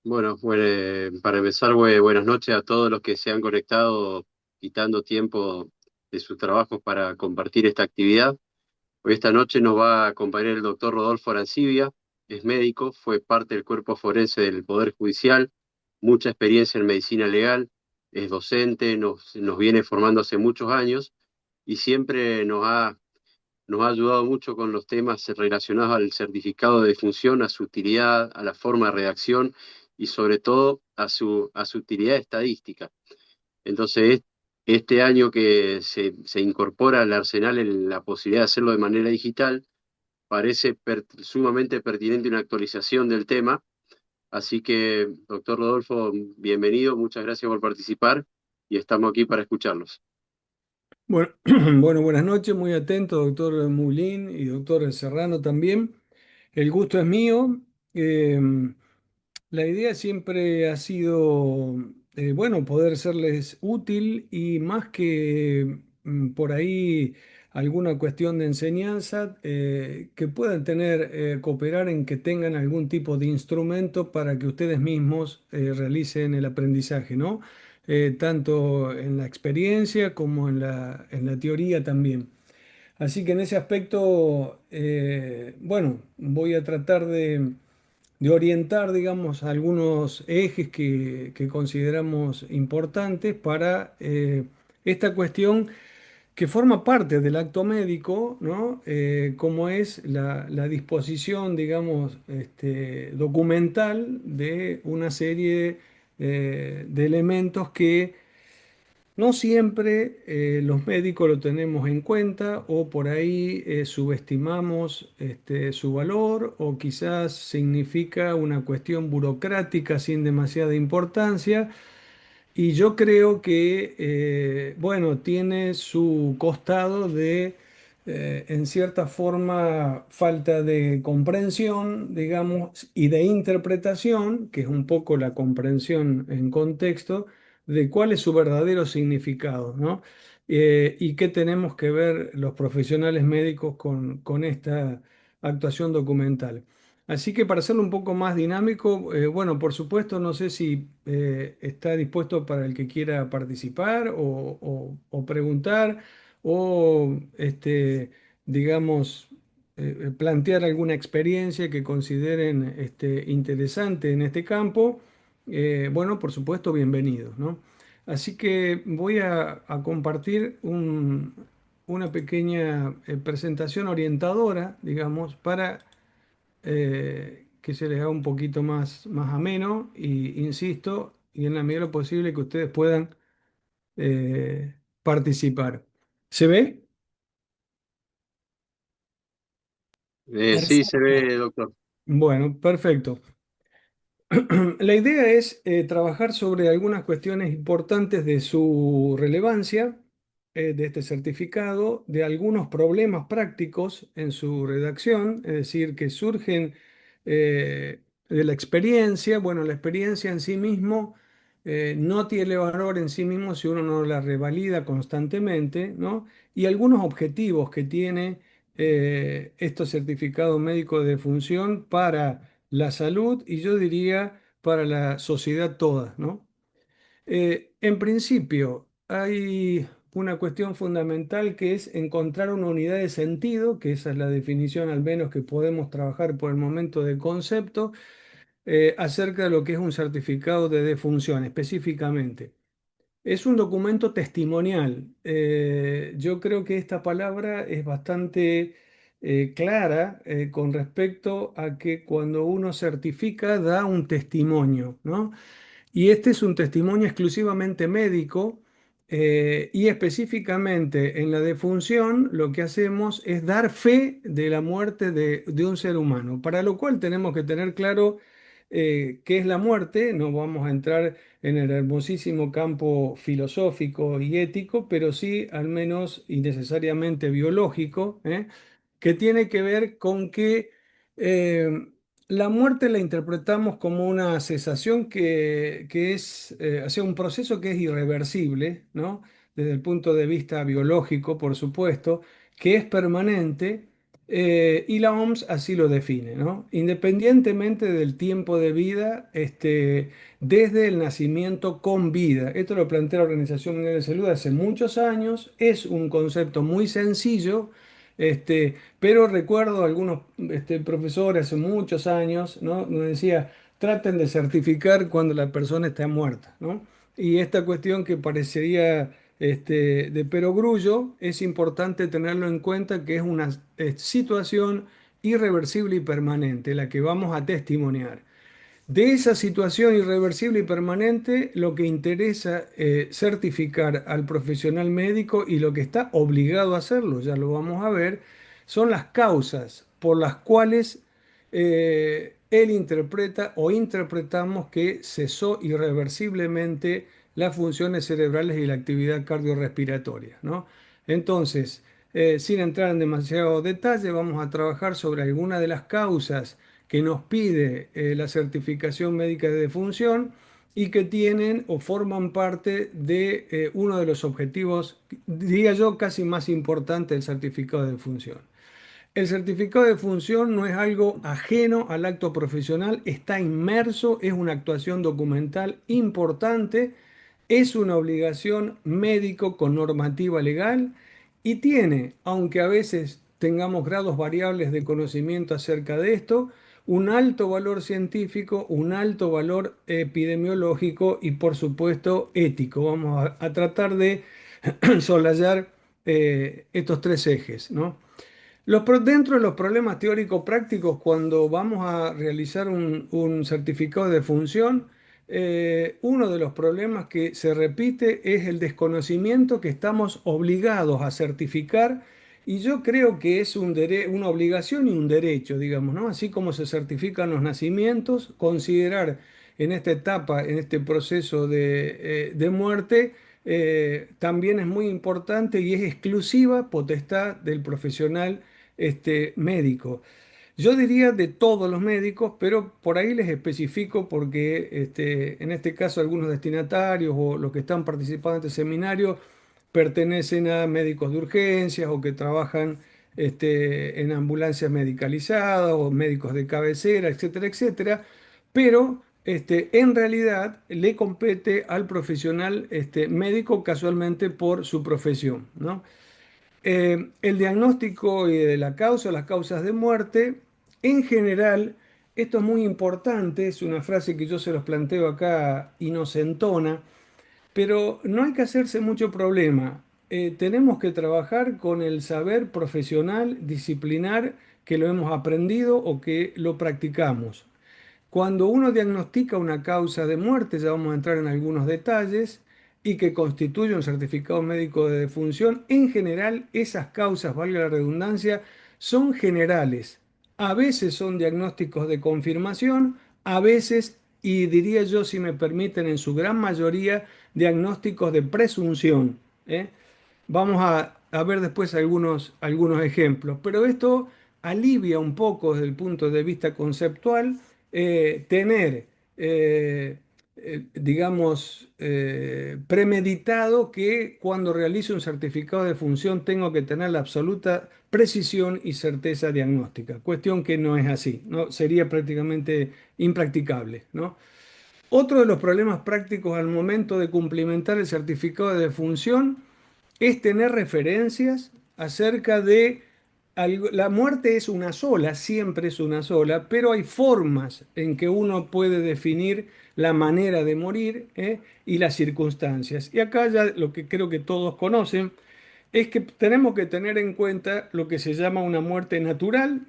Para empezar, buenas noches a todos los que se han conectado, quitando tiempo de sus trabajos para compartir esta actividad. Hoy esta noche nos va a acompañar el doctor Rodolfo Arancibia, es médico, fue parte del cuerpo forense del Poder Judicial, mucha experiencia en medicina legal, es docente, nos viene formando hace muchos años y siempre nos ha ayudado mucho con los temas relacionados al certificado de defunción, a su utilidad, a la forma de redacción y sobre todo a su utilidad estadística. Entonces, este año que se incorpora al arsenal la posibilidad de hacerlo de manera digital, parece sumamente pertinente una actualización del tema. Así que, doctor Rodolfo, bienvenido, muchas gracias por participar y estamos aquí para escucharlos. Bueno, bueno, buenas noches, muy atento, doctor Mulín y doctor Serrano también. El gusto es mío. Eh, la idea siempre ha sido, bueno, poder serles útil y más que por ahí alguna cuestión de enseñanza, que puedan tener, cooperar en que tengan algún tipo de instrumento para que ustedes mismos realicen el aprendizaje, ¿no? Tanto en la experiencia como en la teoría también. Así que en ese aspecto, bueno, voy a tratar de orientar, digamos, algunos ejes que consideramos importantes para esta cuestión que forma parte del acto médico, ¿no? Como es la disposición, digamos, documental de una serie de elementos que no siempre los médicos lo tenemos en cuenta o por ahí subestimamos su valor o quizás significa una cuestión burocrática sin demasiada importancia. Y yo creo que, bueno, tiene su costado de, en cierta forma, falta de comprensión, digamos, y de interpretación, que es un poco la comprensión en contexto, de cuál es su verdadero significado, ¿no? Y qué tenemos que ver los profesionales médicos con esta actuación documental. Así que para hacerlo un poco más dinámico, bueno, por supuesto, no sé si está dispuesto para el que quiera participar o preguntar o, digamos, plantear alguna experiencia que consideren interesante en este campo. Bueno, por supuesto, bienvenidos, ¿no? Así que voy a compartir una pequeña presentación orientadora, digamos, para que se les haga un poquito más ameno y insisto, y en la medida de lo posible que ustedes puedan participar. ¿Se ve? Sí, se Perfecto. ve, doctor. Bueno, perfecto. La idea es trabajar sobre algunas cuestiones importantes de su relevancia, de este certificado, de algunos problemas prácticos en su redacción, es decir, que surgen de la experiencia. Bueno, la experiencia en sí mismo no tiene valor en sí mismo si uno no la revalida constantemente, ¿no? Y algunos objetivos que tiene estos certificados médicos de función para la salud y yo diría para la sociedad toda, ¿no? En principio, hay una cuestión fundamental que es encontrar una unidad de sentido, que esa es la definición al menos que podemos trabajar por el momento de concepto, acerca de lo que es un certificado de defunción específicamente. Es un documento testimonial. Yo creo que esta palabra es bastante clara con respecto a que cuando uno certifica da un testimonio, ¿no? Y este es un testimonio exclusivamente médico y específicamente en la defunción lo que hacemos es dar fe de la muerte de un ser humano, para lo cual tenemos que tener claro qué es la muerte. No vamos a entrar en el hermosísimo campo filosófico y ético, pero sí al menos y necesariamente biológico, que tiene que ver con que eh, la muerte la interpretamos como una cesación que es, hacia un proceso que es irreversible, ¿no? Desde el punto de vista biológico, por supuesto, que es permanente Y la OMS así lo define, ¿no? Independientemente del tiempo de vida, desde el nacimiento con vida. Esto lo plantea la Organización Mundial de Salud hace muchos años. Es un concepto muy sencillo, pero recuerdo algunos profesores hace muchos años, ¿no? Nos decía, traten de certificar cuando la persona está muerta, ¿no? Y esta cuestión que parecería de perogrullo, es importante tenerlo en cuenta que es una situación irreversible y permanente, la que vamos a testimoniar. De esa situación irreversible y permanente, lo que interesa certificar al profesional médico y lo que está obligado a hacerlo, ya lo vamos a ver, son las causas por las cuales él interpreta o interpretamos que cesó irreversiblemente las funciones cerebrales y la actividad cardiorrespiratoria, ¿no? Entonces, sin entrar en demasiado detalle, vamos a trabajar sobre algunas de las causas que nos pide la certificación médica de defunción y que tienen o forman parte de uno de los objetivos, diría yo, casi más importantes del certificado de defunción. El certificado de función no es algo ajeno al acto profesional, está inmerso, es una actuación documental importante, es una obligación médico con normativa legal y tiene, aunque a veces tengamos grados variables de conocimiento acerca de esto, un alto valor científico, un alto valor epidemiológico y por supuesto ético. Vamos a tratar de soslayar estos tres ejes, ¿no? Dentro de los problemas teórico-prácticos, cuando vamos a realizar un certificado de función, uno de los problemas que se repite es el desconocimiento que estamos obligados a certificar, y yo creo que es una obligación y un derecho, digamos, ¿no? Así como se certifican los nacimientos, considerar en esta etapa, en este proceso de muerte, también es muy importante y es exclusiva potestad del profesional médico. Yo diría de todos los médicos, pero por ahí les especifico porque en este caso algunos destinatarios o los que están participando en este seminario pertenecen a médicos de urgencias o que trabajan en ambulancias medicalizadas o médicos de cabecera, etcétera, etcétera. Pero en realidad le compete al profesional médico casualmente por su profesión, ¿no? El diagnóstico y de la causa, las causas de muerte, en general, esto es muy importante, es una frase que yo se los planteo acá inocentona, pero no hay que hacerse mucho problema. Tenemos que trabajar con el saber profesional, disciplinar, que lo hemos aprendido o que lo practicamos. Cuando uno diagnostica una causa de muerte, ya vamos a entrar en algunos detalles, y que constituye un certificado médico de defunción, en general esas causas, valga la redundancia, son generales. A veces son diagnósticos de confirmación, a veces, y diría yo, si me permiten, en su gran mayoría, diagnósticos de presunción. ¿Eh? Vamos a ver después algunos ejemplos, pero esto alivia un poco desde el punto de vista conceptual tener, digamos, premeditado que cuando realice un certificado de función tengo que tener la absoluta precisión y certeza diagnóstica, cuestión que no es así, ¿no? Sería prácticamente impracticable, ¿no? Otro de los problemas prácticos al momento de cumplimentar el certificado de defunción es tener referencias acerca de la muerte es una sola, siempre es una sola, pero hay formas en que uno puede definir la manera de morir, y las circunstancias. Y acá ya lo que creo que todos conocen es que tenemos que tener en cuenta lo que se llama una muerte natural,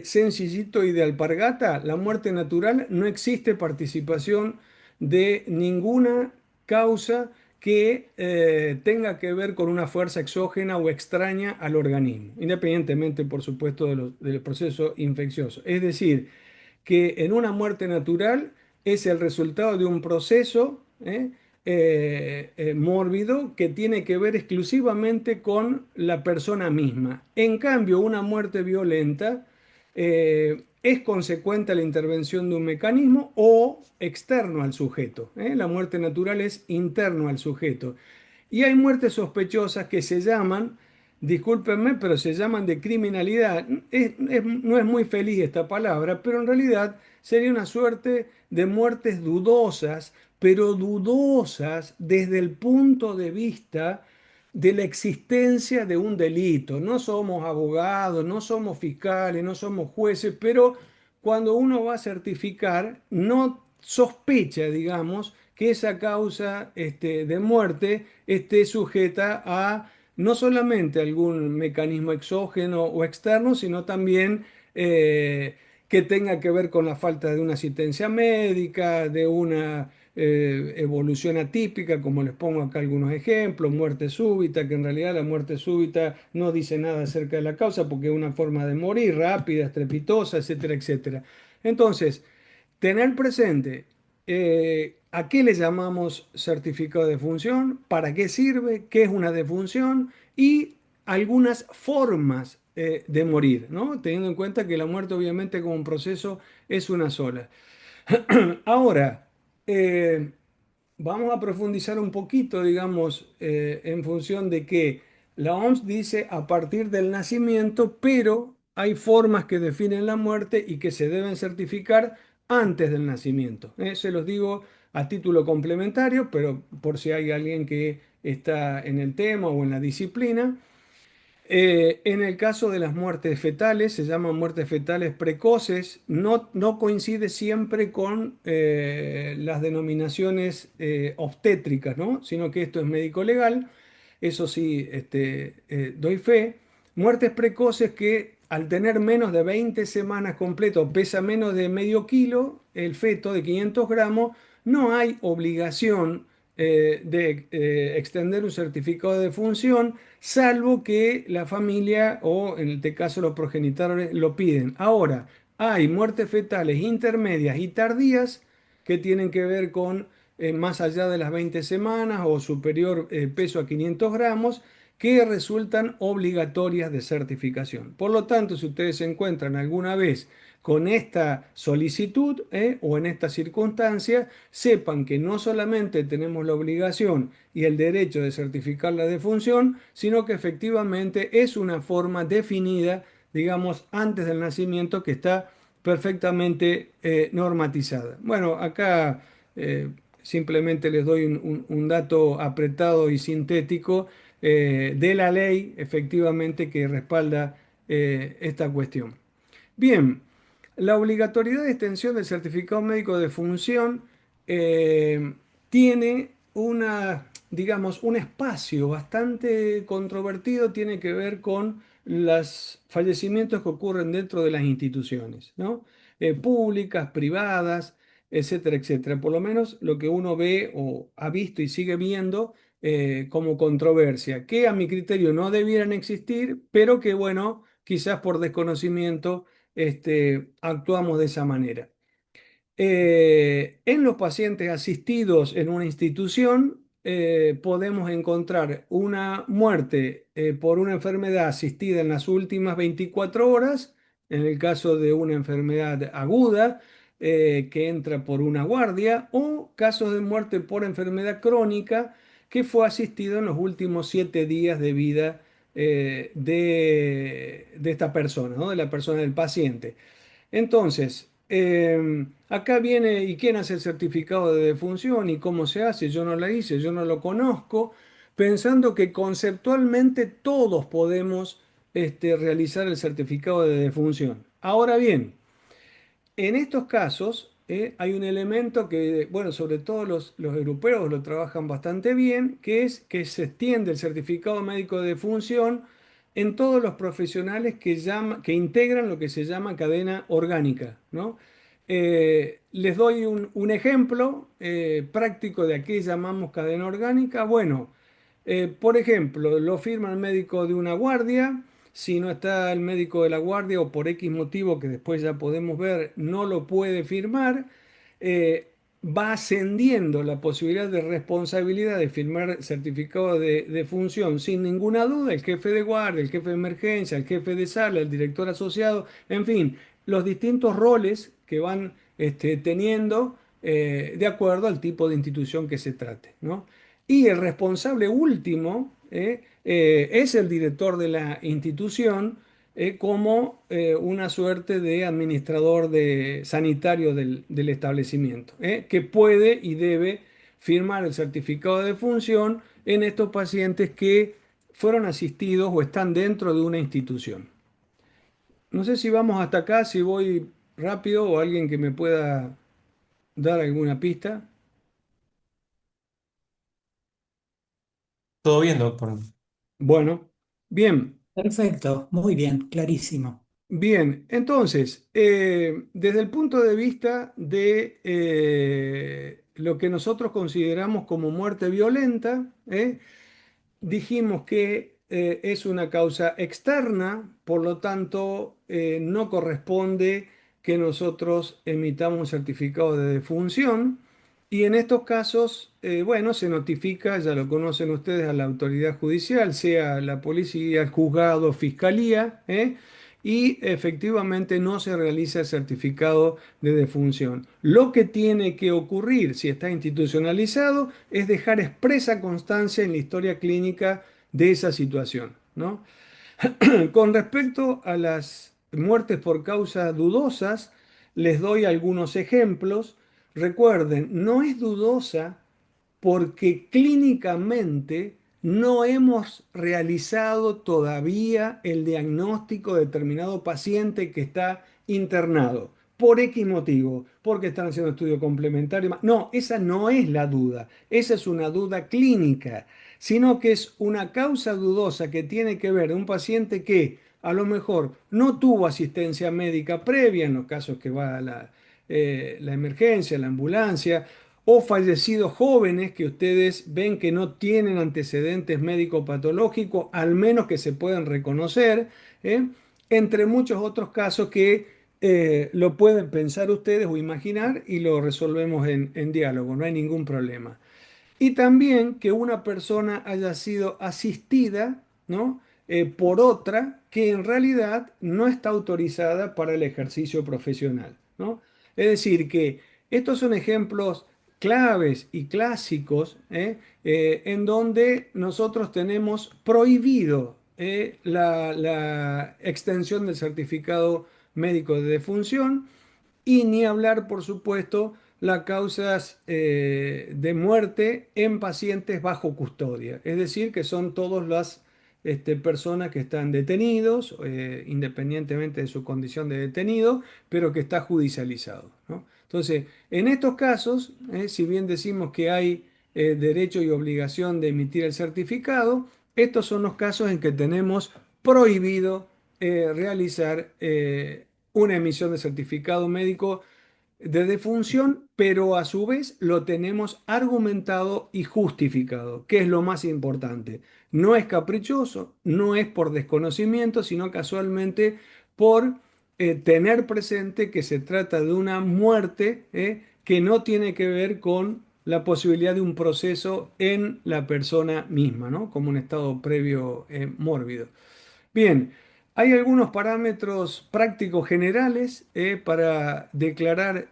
sencillito y de alpargata, la muerte natural, no existe participación de ninguna causa que tenga que ver con una fuerza exógena o extraña al organismo, independientemente, por supuesto, del proceso infeccioso. Es decir, que en una muerte natural es el resultado de un proceso mórbido que tiene que ver exclusivamente con la persona misma. En cambio, una muerte violenta es consecuente a la intervención de un mecanismo o externo al sujeto. La muerte natural es interno al sujeto. Y hay muertes sospechosas que se llaman discúlpenme, pero se llaman de criminalidad. No es muy feliz esta palabra, pero en realidad sería una suerte de muertes dudosas, pero dudosas desde el punto de vista de la existencia de un delito. No somos abogados, no somos fiscales, no somos jueces, pero cuando uno va a certificar, no sospecha, digamos, que esa causa de muerte esté sujeta a no solamente algún mecanismo exógeno o externo, sino también que tenga que ver con la falta de una asistencia médica, de una evolución atípica, como les pongo acá algunos ejemplos, muerte súbita, que en realidad la muerte súbita no dice nada acerca de la causa porque es una forma de morir rápida, estrepitosa, etcétera, etcétera. Entonces, tener presente a qué le llamamos certificado de defunción, para qué sirve, qué es una defunción y algunas formas de morir, ¿no? Teniendo en cuenta que la muerte obviamente como un proceso es una sola. Ahora, eh, vamos a profundizar un poquito, digamos, en función de que la OMS dice a partir del nacimiento, pero hay formas que definen la muerte y que se deben certificar antes del nacimiento. Se los digo a título complementario, pero por si hay alguien que está en el tema o en la disciplina. En el caso de las muertes fetales, se llaman muertes fetales precoces, no coincide siempre con las denominaciones obstétricas, ¿no? Sino que esto es médico legal, eso sí, doy fe. Muertes precoces que al tener menos de 20 semanas completo, pesa menos de medio kilo, el feto de 500 gramos, no hay obligación de extender un certificado de defunción salvo que la familia o en este caso los progenitores lo piden. Ahora, hay muertes fetales intermedias y tardías que tienen que ver con más allá de las 20 semanas o superior peso a 500 gramos que resultan obligatorias de certificación. Por lo tanto, si ustedes se encuentran alguna vez con esta solicitud o en esta circunstancia, sepan que no solamente tenemos la obligación y el derecho de certificar la defunción, sino que efectivamente es una forma definida, digamos, antes del nacimiento que está perfectamente normatizada. Bueno, acá simplemente les doy un dato apretado y sintético de la ley, efectivamente, que respalda esta cuestión. Bien, la obligatoriedad de extensión del certificado médico de función eh, tiene digamos, un espacio bastante controvertido, tiene que ver con los fallecimientos que ocurren dentro de las instituciones, ¿no? Públicas, privadas, etcétera, etcétera. Por lo menos lo que uno ve o ha visto y sigue viendo como controversia, que a mi criterio no debieran existir, pero que, bueno, quizás por desconocimiento actuamos de esa manera. En los pacientes asistidos en una institución podemos encontrar una muerte por una enfermedad asistida en las últimas 24 horas, en el caso de una enfermedad aguda que entra por una guardia, o casos de muerte por enfermedad crónica que fue asistido en los últimos 7 días de vida de esta persona, ¿no? De la persona del paciente. Entonces, acá viene, ¿y quién hace el certificado de defunción y cómo se hace? Yo no la hice, yo no lo conozco, pensando que conceptualmente todos podemos realizar el certificado de defunción. Ahora bien, en estos casos hay un elemento que, bueno, sobre todo los europeos lo trabajan bastante bien, que es que se extiende el certificado médico de defunción en todos los profesionales que integran lo que se llama cadena orgánica, ¿no? Les doy un ejemplo práctico de a qué llamamos cadena orgánica. Bueno, por ejemplo, lo firma el médico de una guardia. Si no está el médico de la guardia o por X motivo que después ya podemos ver, no lo puede firmar, va ascendiendo la posibilidad de responsabilidad de firmar certificado de función sin ninguna duda, el jefe de guardia, el jefe de emergencia, el jefe de sala, el director asociado, en fin, los distintos roles que van teniendo de acuerdo al tipo de institución que se trate, ¿no? Y el responsable último es el director de la institución como una suerte de administrador sanitario del establecimiento, que puede y debe firmar el certificado de defunción en estos pacientes que fueron asistidos o están dentro de una institución. No sé si vamos hasta acá, si voy rápido o alguien que me pueda dar alguna pista. Todo bien, doctor. Bueno, bien, Perfecto, muy bien, clarísimo. bien. Entonces, desde el punto de vista de lo que nosotros consideramos como muerte violenta, dijimos que es una causa externa, por lo tanto, no corresponde que nosotros emitamos un certificado de defunción. Y en estos casos, bueno, se notifica, ya lo conocen ustedes, a la autoridad judicial, sea la policía, el juzgado, fiscalía, y efectivamente no se realiza el certificado de defunción. Lo que tiene que ocurrir, si está institucionalizado, es dejar expresa constancia en la historia clínica de esa situación, ¿no? Con respecto a las muertes por causas dudosas, les doy algunos ejemplos. Recuerden, no es dudosa porque clínicamente no hemos realizado todavía el diagnóstico de determinado paciente que está internado. Por X motivo, porque están haciendo estudio complementario. No, esa no es la duda, esa es una duda clínica, sino que es una causa dudosa que tiene que ver de un paciente que a lo mejor no tuvo asistencia médica previa, en los casos que va a la emergencia, la ambulancia, o fallecidos jóvenes que ustedes ven que no tienen antecedentes médico-patológicos, al menos que se puedan reconocer, ¿eh? Entre muchos otros casos que lo pueden pensar ustedes o imaginar y lo resolvemos en diálogo, no hay ningún problema. Y también que una persona haya sido asistida, ¿no? Por otra que en realidad no está autorizada para el ejercicio profesional, ¿no? Es decir, que estos son ejemplos claves y clásicos, en donde nosotros tenemos prohibido la extensión del certificado médico de defunción y ni hablar, por supuesto, las causas de muerte en pacientes bajo custodia, es decir, que son todas las personas que están detenidos, independientemente de su condición de detenido, pero que está judicializado, ¿no? Entonces, en estos casos, si bien decimos que hay derecho y obligación de emitir el certificado, estos son los casos en que tenemos prohibido realizar una emisión de certificado médico de defunción, pero a su vez lo tenemos argumentado y justificado, que es lo más importante. No es caprichoso, no es por desconocimiento, sino casualmente por tener presente que se trata de una muerte que no tiene que ver con la posibilidad de un proceso en la persona misma, ¿no? Como un estado previo mórbido. Bien, hay algunos parámetros prácticos generales para declarar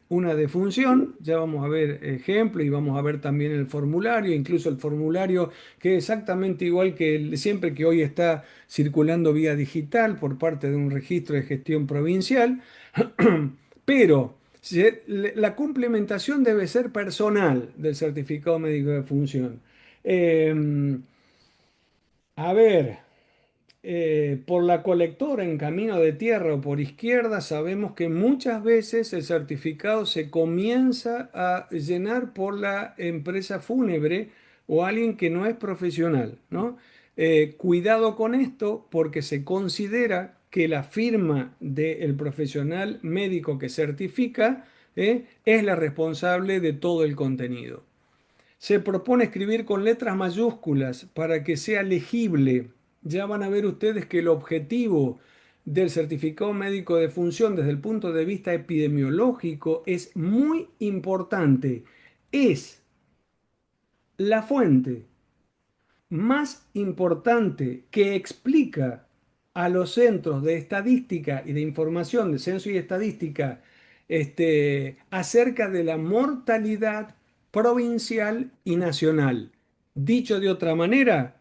una defunción. Ya vamos a ver ejemplos y vamos a ver también el formulario, incluso el formulario que es exactamente igual que el de siempre, que hoy está circulando vía digital por parte de un registro de gestión provincial. Pero la complementación debe ser personal del certificado médico de defunción. Eh, a ver. Por la colectora en camino de tierra o por izquierda, sabemos que muchas veces el certificado se comienza a llenar por la empresa fúnebre o alguien que no es profesional, ¿no? Cuidado con esto porque se considera que la firma del profesional médico que certifica, es la responsable de todo el contenido. Se propone escribir con letras mayúsculas para que sea legible. Ya van a ver ustedes que el objetivo del certificado médico de función desde el punto de vista epidemiológico es muy importante. Es la fuente más importante que explica a los centros de estadística y de información de censo y estadística acerca de la mortalidad provincial y nacional. Dicho de otra manera,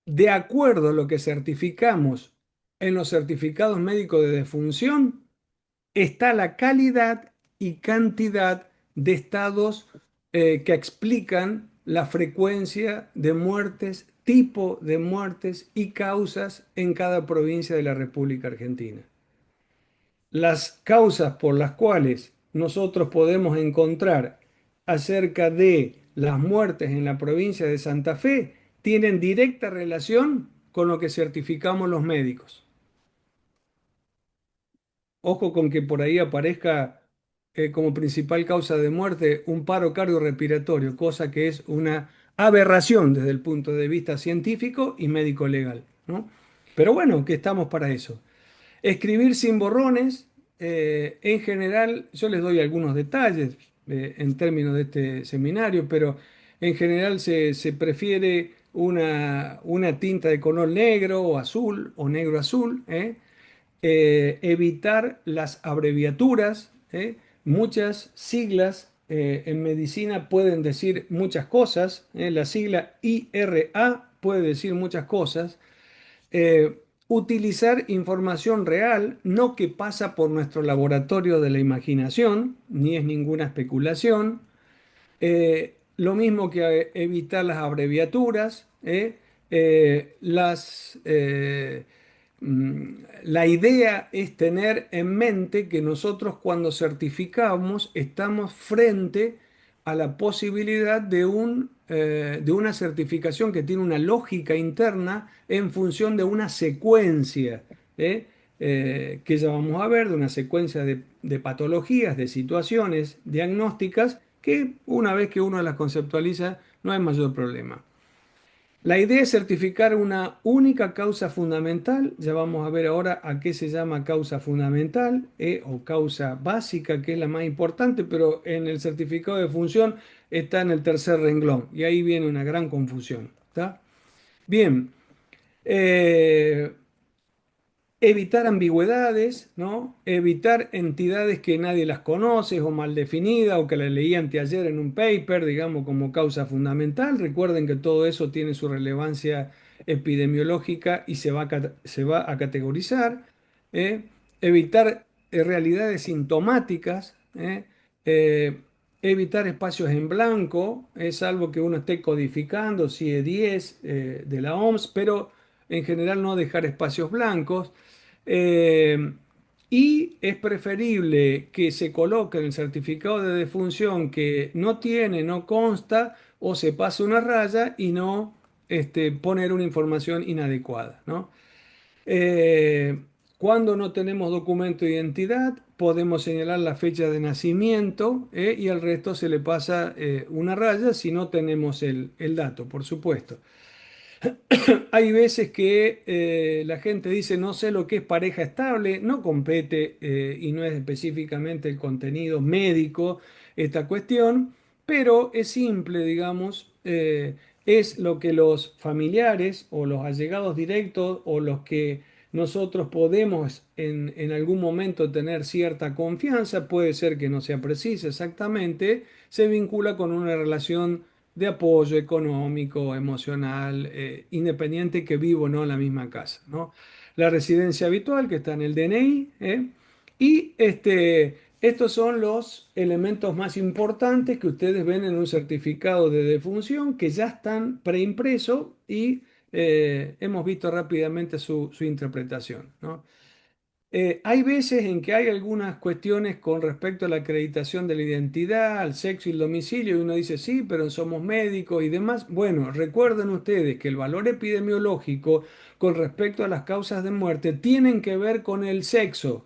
de acuerdo a lo que certificamos en los certificados médicos de defunción, está la calidad y cantidad de estados que explican la frecuencia de muertes, tipo de muertes y causas en cada provincia de la República Argentina. Las causas por las cuales nosotros podemos encontrar acerca de las muertes en la provincia de Santa Fe tienen directa relación con lo que certificamos los médicos. Ojo con que por ahí aparezca como principal causa de muerte un paro cardiorrespiratorio, cosa que es una aberración desde el punto de vista científico y médico legal, ¿no? Pero bueno, que estamos para eso. Escribir sin borrones, en general, yo les doy algunos detalles en términos de este seminario, pero en general se prefiere una tinta de color negro o azul o negro azul, evitar las abreviaturas, muchas siglas en medicina pueden decir muchas cosas, la sigla IRA puede decir muchas cosas. Utilizar información real, no que pasa por nuestro laboratorio de la imaginación, ni es ninguna especulación. Lo mismo que evitar las abreviaturas, las, la idea es tener en mente que nosotros cuando certificamos estamos frente a la posibilidad de una certificación que tiene una lógica interna en función de una secuencia, ¿eh? Que ya vamos a ver, de una secuencia de patologías, de situaciones diagnósticas que una vez que uno las conceptualiza no hay mayor problema. La idea es certificar una única causa fundamental. Ya vamos a ver ahora a qué se llama causa fundamental o causa básica, que es la más importante, pero en el certificado de función está en el tercer renglón y ahí viene una gran confusión. ¿Está? Bien, eh, evitar ambigüedades, ¿no? Evitar entidades que nadie las conoce o mal definidas o que las leí anteayer en un paper, digamos, como causa fundamental. Recuerden que todo eso tiene su relevancia epidemiológica y se va a categorizar. ¿eh? Evitar realidades sintomáticas, Eh, evitar espacios en blanco, es algo que uno esté codificando, CIE 10 de la OMS, pero en general no dejar espacios blancos. Eh, y es preferible que se coloque en el certificado de defunción que no tiene, no consta, o se pase una raya y no poner una información inadecuada, ¿no? Eh, cuando no tenemos documento de identidad, podemos señalar la fecha de nacimiento y al resto se le pasa una raya si no tenemos el dato, por supuesto. Hay veces que la gente dice no sé lo que es pareja estable, no compete y no es específicamente el contenido médico esta cuestión, pero es simple, digamos, es lo que los familiares o los allegados directos o los que nosotros podemos en algún momento tener cierta confianza, puede ser que no sea preciso exactamente, se vincula con una relación de apoyo económico, emocional, independiente que vivo o no en la misma casa, ¿no? La residencia habitual que está en el DNI, y estos son los elementos más importantes que ustedes ven en un certificado de defunción que ya están preimpresos y hemos visto rápidamente su interpretación, ¿no? Hay veces en que hay algunas cuestiones con respecto a la acreditación de la identidad, al sexo y el domicilio, y uno dice, sí, pero somos médicos y demás. Bueno, recuerden ustedes que el valor epidemiológico con respecto a las causas de muerte tienen que ver con el sexo,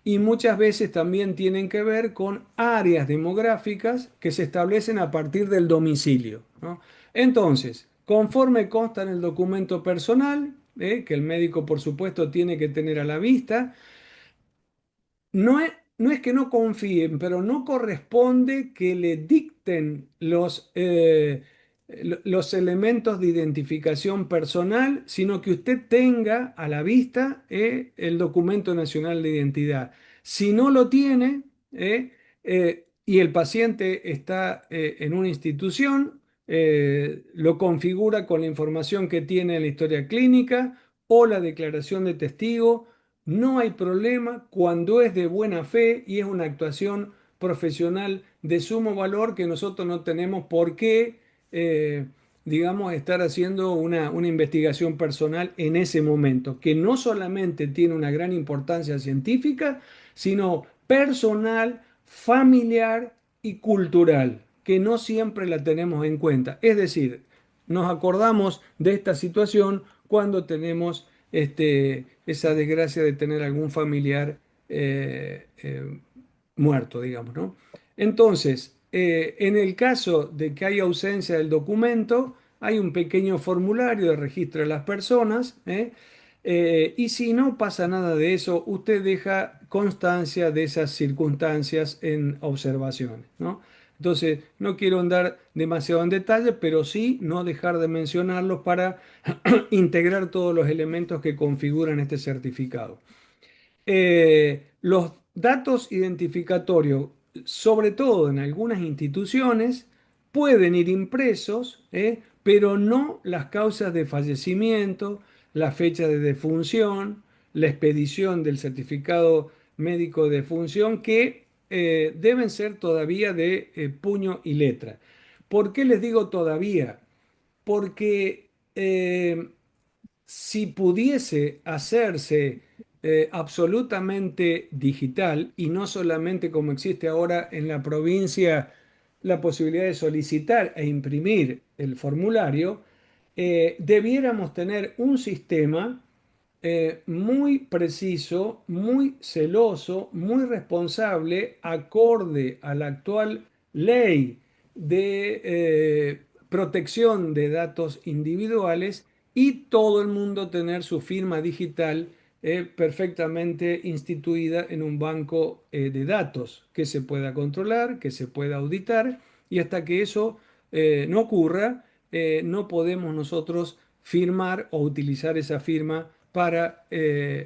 y muchas veces también tienen que ver con áreas demográficas que se establecen a partir del domicilio, ¿no? Entonces, conforme consta en el documento personal, que el médico por supuesto tiene que tener a la vista, no es que no confíen, pero no corresponde que le dicten los elementos de identificación personal, sino que usted tenga a la vista el documento nacional de identidad. Si no lo tiene y el paciente está en una institución, lo configura con la información que tiene en la historia clínica o la declaración de testigo. No hay problema cuando es de buena fe y es una actuación profesional de sumo valor que nosotros no tenemos por qué, digamos, estar haciendo una investigación personal en ese momento, que no solamente tiene una gran importancia científica, sino personal, familiar y cultural, que no siempre la tenemos en cuenta. Es decir, nos acordamos de esta situación cuando tenemos esa desgracia de tener algún familiar muerto, digamos, ¿no? Entonces, en el caso de que hay ausencia del documento, hay un pequeño formulario de registro de las personas, y si no pasa nada de eso, usted deja constancia de esas circunstancias en observaciones, ¿no? Entonces, no quiero andar demasiado en detalle, pero sí no dejar de mencionarlos para integrar todos los elementos que configuran este certificado. Los datos identificatorios, sobre todo en algunas instituciones, pueden ir impresos, pero no las causas de fallecimiento, la fecha de defunción, la expedición del certificado médico de defunción, que deben ser todavía de puño y letra. ¿Por qué les digo todavía? Porque si pudiese hacerse absolutamente digital y no solamente como existe ahora en la provincia la posibilidad de solicitar e imprimir el formulario, debiéramos tener un sistema muy preciso, muy celoso, muy responsable, acorde a la actual ley de protección de datos individuales, y todo el mundo tener su firma digital perfectamente instituida en un banco de datos que se pueda controlar, que se pueda auditar, y hasta que eso no ocurra, no podemos nosotros firmar o utilizar esa firma para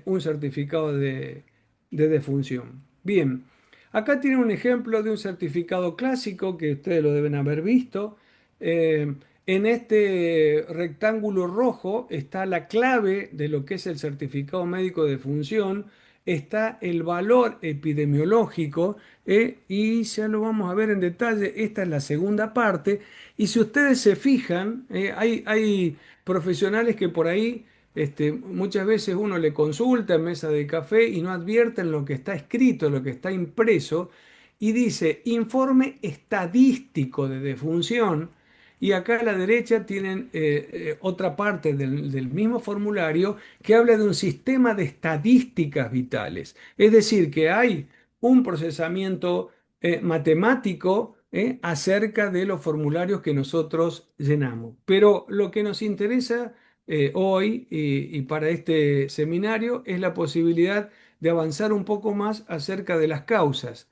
un certificado de defunción. Bien, acá tiene un ejemplo de un certificado clásico que ustedes lo deben haber visto. En este rectángulo rojo está la clave de lo que es el certificado médico de defunción, está el valor epidemiológico, y ya lo vamos a ver en detalle. Esta es la segunda parte, y si ustedes se fijan, hay profesionales que por ahí muchas veces uno le consulta en mesa de café y no advierten lo que está escrito, lo que está impreso, y dice informe estadístico de defunción. Y acá a la derecha tienen otra parte del mismo formulario que habla de un sistema de estadísticas vitales. Es decir, que hay un procesamiento matemático acerca de los formularios que nosotros llenamos. Pero lo que nos interesa hoy y para este seminario es la posibilidad de avanzar un poco más acerca de las causas.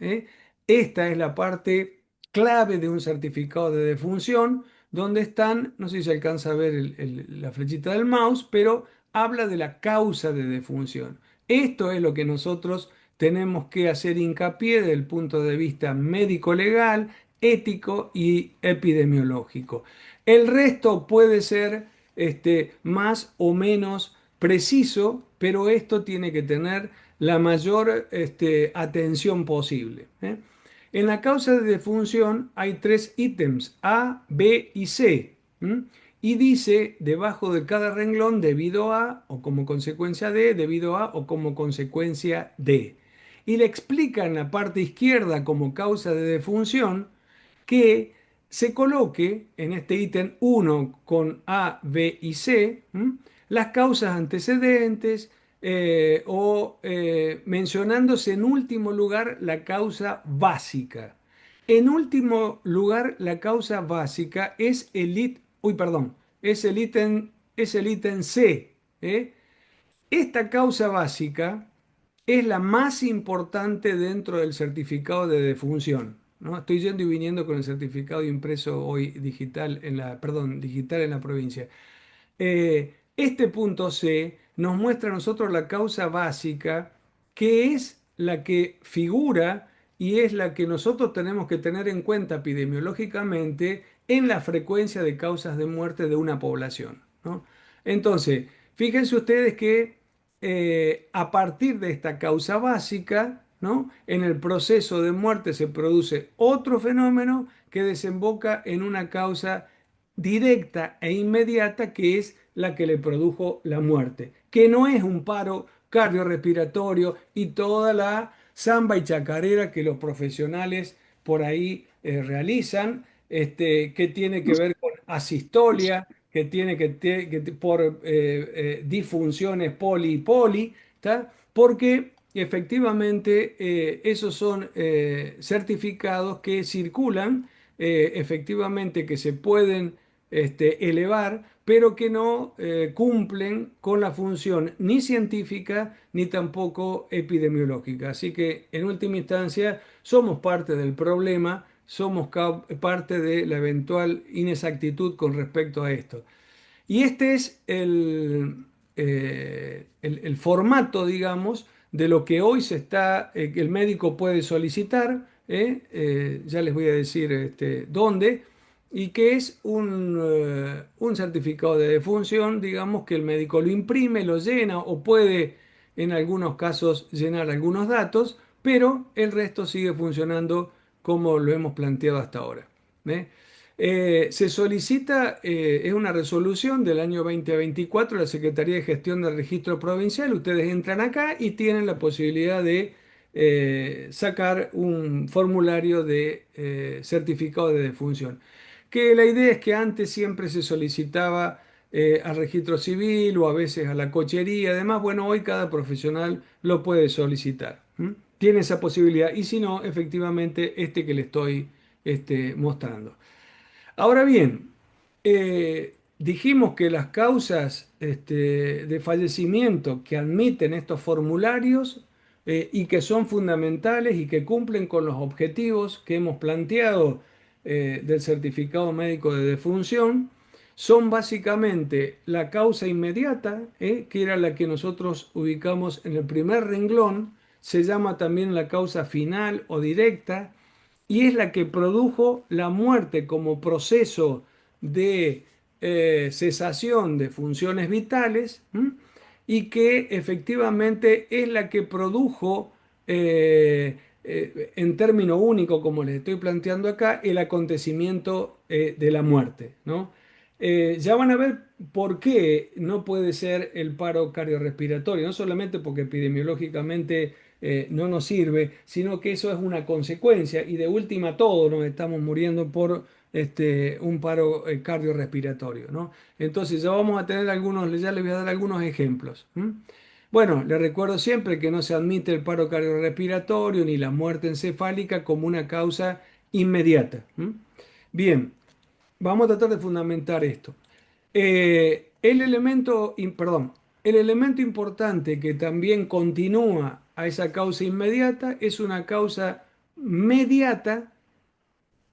Esta es la parte clave de un certificado de defunción, donde están, no sé si se alcanza a ver la flechita del mouse, pero habla de la causa de defunción. Esto es lo que nosotros tenemos que hacer hincapié desde el punto de vista médico-legal, ético y epidemiológico. El resto puede ser más o menos preciso, pero esto tiene que tener la mayor atención posible. En la causa de defunción hay tres ítems, A, B y C. Y dice debajo de cada renglón debido a o como consecuencia de, debido a o como consecuencia de. Y le explica en la parte izquierda como causa de defunción que se coloque en este ítem 1 con A, B y C las causas antecedentes, o mencionándose en último lugar la causa básica. En último lugar, la causa básica es es el ítem C. Esta causa básica es la más importante dentro del certificado de defunción, ¿no? Estoy yendo y viniendo con el certificado impreso hoy digital digital en la provincia. Este punto C nos muestra a nosotros la causa básica, que es la que figura y es la que nosotros tenemos que tener en cuenta epidemiológicamente en la frecuencia de causas de muerte de una población, ¿no? Entonces, fíjense ustedes que a partir de esta causa básica, ¿no? En el proceso de muerte se produce otro fenómeno que desemboca en una causa directa e inmediata que es la que le produjo la muerte, que no es un paro cardiorrespiratorio y toda la samba y chacarera que los profesionales por ahí realizan, que tiene que ver con asistolia, que tiene por disfunciones poli y poli, ¿tá? Porque efectivamente esos son certificados que circulan, efectivamente que se pueden elevar, pero que no cumplen con la función ni científica ni tampoco epidemiológica. Así que en última instancia somos parte del problema, somos parte de la eventual inexactitud con respecto a esto. Y este es el formato, digamos, de lo que hoy que el médico puede solicitar, ya les voy a decir dónde, y que es un certificado de defunción, digamos, que el médico lo imprime, lo llena o puede en algunos casos llenar algunos datos, pero el resto sigue funcionando como lo hemos planteado hasta ahora. ¿Eh? Se solicita, es una resolución del año 2024 de la Secretaría de Gestión del Registro Provincial. Ustedes entran acá y tienen la posibilidad de sacar un formulario de certificado de defunción. Que la idea es que antes siempre se solicitaba al registro civil o a veces a la cochería. Además, bueno, hoy cada profesional lo puede solicitar. ¿M? Tiene esa posibilidad. Y si no, efectivamente, que le estoy mostrando. Ahora bien, dijimos que las causas de fallecimiento que admiten estos formularios y que son fundamentales y que cumplen con los objetivos que hemos planteado del certificado médico de defunción son básicamente la causa inmediata, que era la que nosotros ubicamos en el primer renglón, se llama también la causa final o directa y es la que produjo la muerte como proceso de cesación de funciones vitales, ¿m? Y que efectivamente es la que produjo, en término único, como les estoy planteando acá, el acontecimiento de la muerte, ¿no? Ya van a ver por qué no puede ser el paro cardiorrespiratorio, no solamente porque epidemiológicamente no nos sirve, sino que eso es una consecuencia y de última todos nos estamos muriendo por un paro cardiorrespiratorio, ¿no? Entonces ya vamos a tener algunos, ya les voy a dar algunos ejemplos. ¿M? Bueno, les recuerdo siempre que no se admite el paro cardiorrespiratorio ni la muerte encefálica como una causa inmediata. ¿M? Bien, vamos a tratar de fundamentar esto. El elemento importante que también continúa a esa causa inmediata es una causa mediata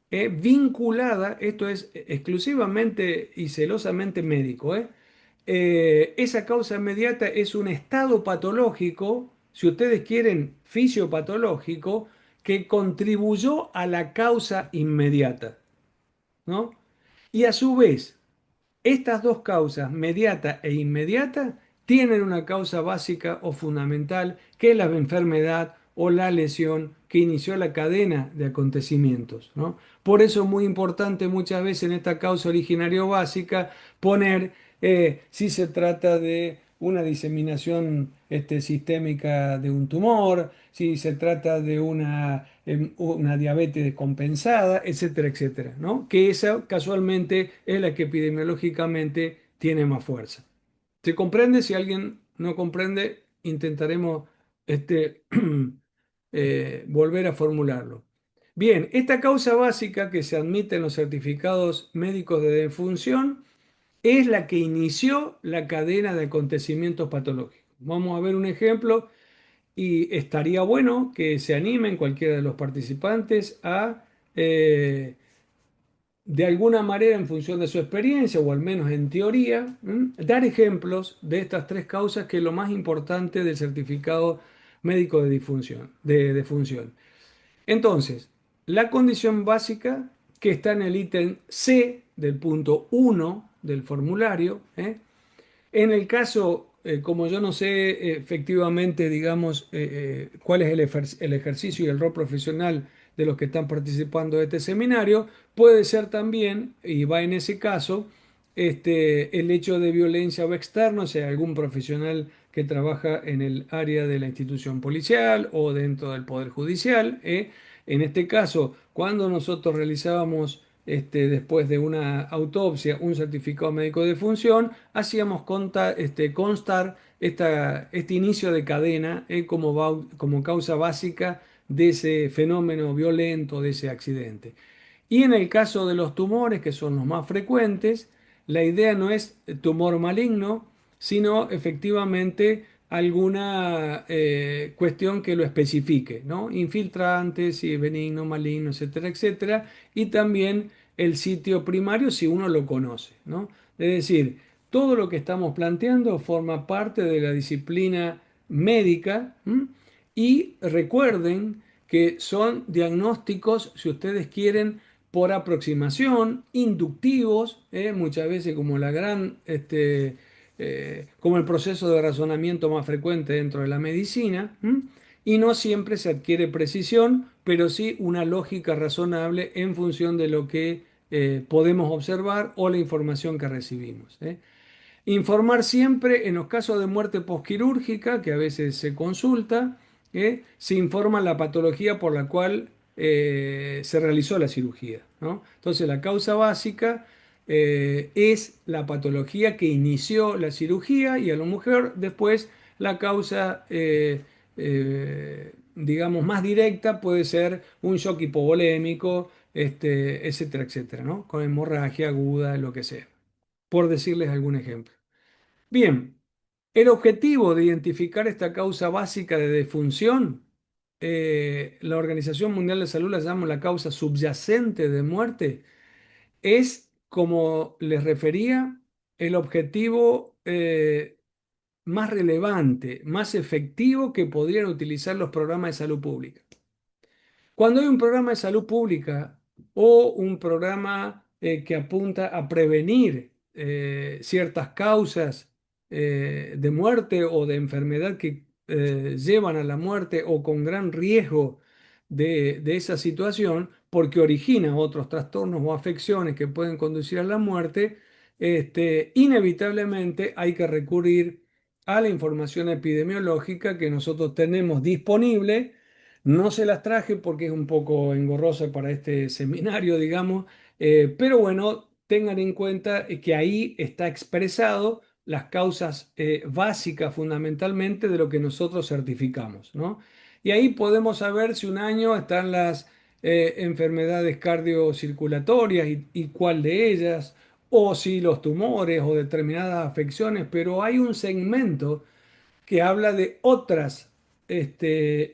vinculada, esto es exclusivamente y celosamente médico, esa causa inmediata es un estado patológico, si ustedes quieren, fisiopatológico, que contribuyó a la causa inmediata, ¿no? Y a su vez, estas dos causas, mediata e inmediata, tienen una causa básica o fundamental, que es la enfermedad o la lesión que inició la cadena de acontecimientos, ¿no? Por eso es muy importante muchas veces en esta causa originario básica poner si se trata de una diseminación sistémica de un tumor, si se trata de una diabetes descompensada, etcétera, etcétera, ¿no? Que esa casualmente es la que epidemiológicamente tiene más fuerza. ¿Se comprende? Si alguien no comprende, intentaremos volver a formularlo. Bien, esta causa básica que se admite en los certificados médicos de defunción es la que inició la cadena de acontecimientos patológicos. Vamos a ver un ejemplo y estaría bueno que se animen cualquiera de los participantes a, de alguna manera, en función de su experiencia, o al menos en teoría, dar ejemplos de estas tres causas, que es lo más importante del certificado médico de defunción. Entonces, la condición básica que está en el ítem C del punto 1 del formulario. En el caso, como yo no sé efectivamente, digamos, cuál es el ejercicio y el rol profesional de los que están participando de este seminario, puede ser también, y va en ese caso, el hecho de violencia o externo, o sea, algún profesional que trabaja en el área de la institución policial o dentro del Poder Judicial. En este caso, cuando nosotros realizábamos después de una autopsia, un certificado médico de defunción, hacíamos constar este inicio de cadena como causa básica de ese fenómeno violento, de ese accidente. Y en el caso de los tumores, que son los más frecuentes, la idea no es tumor maligno, sino efectivamente alguna cuestión que lo especifique, ¿no? Infiltrantes, si es benigno, maligno, etcétera, etcétera. Y también el sitio primario si uno lo conoce, ¿no? Es decir, todo lo que estamos planteando forma parte de la disciplina médica. ¿M? Y recuerden que son diagnósticos, si ustedes quieren, por aproximación, inductivos, muchas veces como como el proceso de razonamiento más frecuente dentro de la medicina. Y no siempre se adquiere precisión, pero sí una lógica razonable en función de lo que podemos observar o la información que recibimos. Informar siempre en los casos de muerte posquirúrgica, que a veces se consulta, se informa la patología por la cual se realizó la cirugía, ¿no? Entonces, la causa básica es la patología que inició la cirugía y a lo mejor después la causa, digamos, más directa puede ser un shock hipovolémico, etcétera, etcétera, ¿no? Con hemorragia aguda, lo que sea, por decirles algún ejemplo. Bien, el objetivo de identificar esta causa básica de defunción, la Organización Mundial de Salud la llama la causa subyacente de muerte, es, como les refería, el objetivo más relevante, más efectivo que podrían utilizar los programas de salud pública. Cuando hay un programa de salud pública o un programa que apunta a prevenir ciertas causas de muerte o de enfermedad que llevan a la muerte o con gran riesgo de esa situación, porque origina otros trastornos o afecciones que pueden conducir a la muerte, inevitablemente hay que recurrir a la información epidemiológica que nosotros tenemos disponible. No se las traje porque es un poco engorrosa para este seminario, digamos, pero bueno, tengan en cuenta que ahí está expresado las causas básicas fundamentalmente de lo que nosotros certificamos, ¿no? Y ahí podemos saber si un año están las enfermedades cardiocirculatorias y cuál de ellas, o si los tumores o determinadas afecciones, pero hay un segmento que habla de otras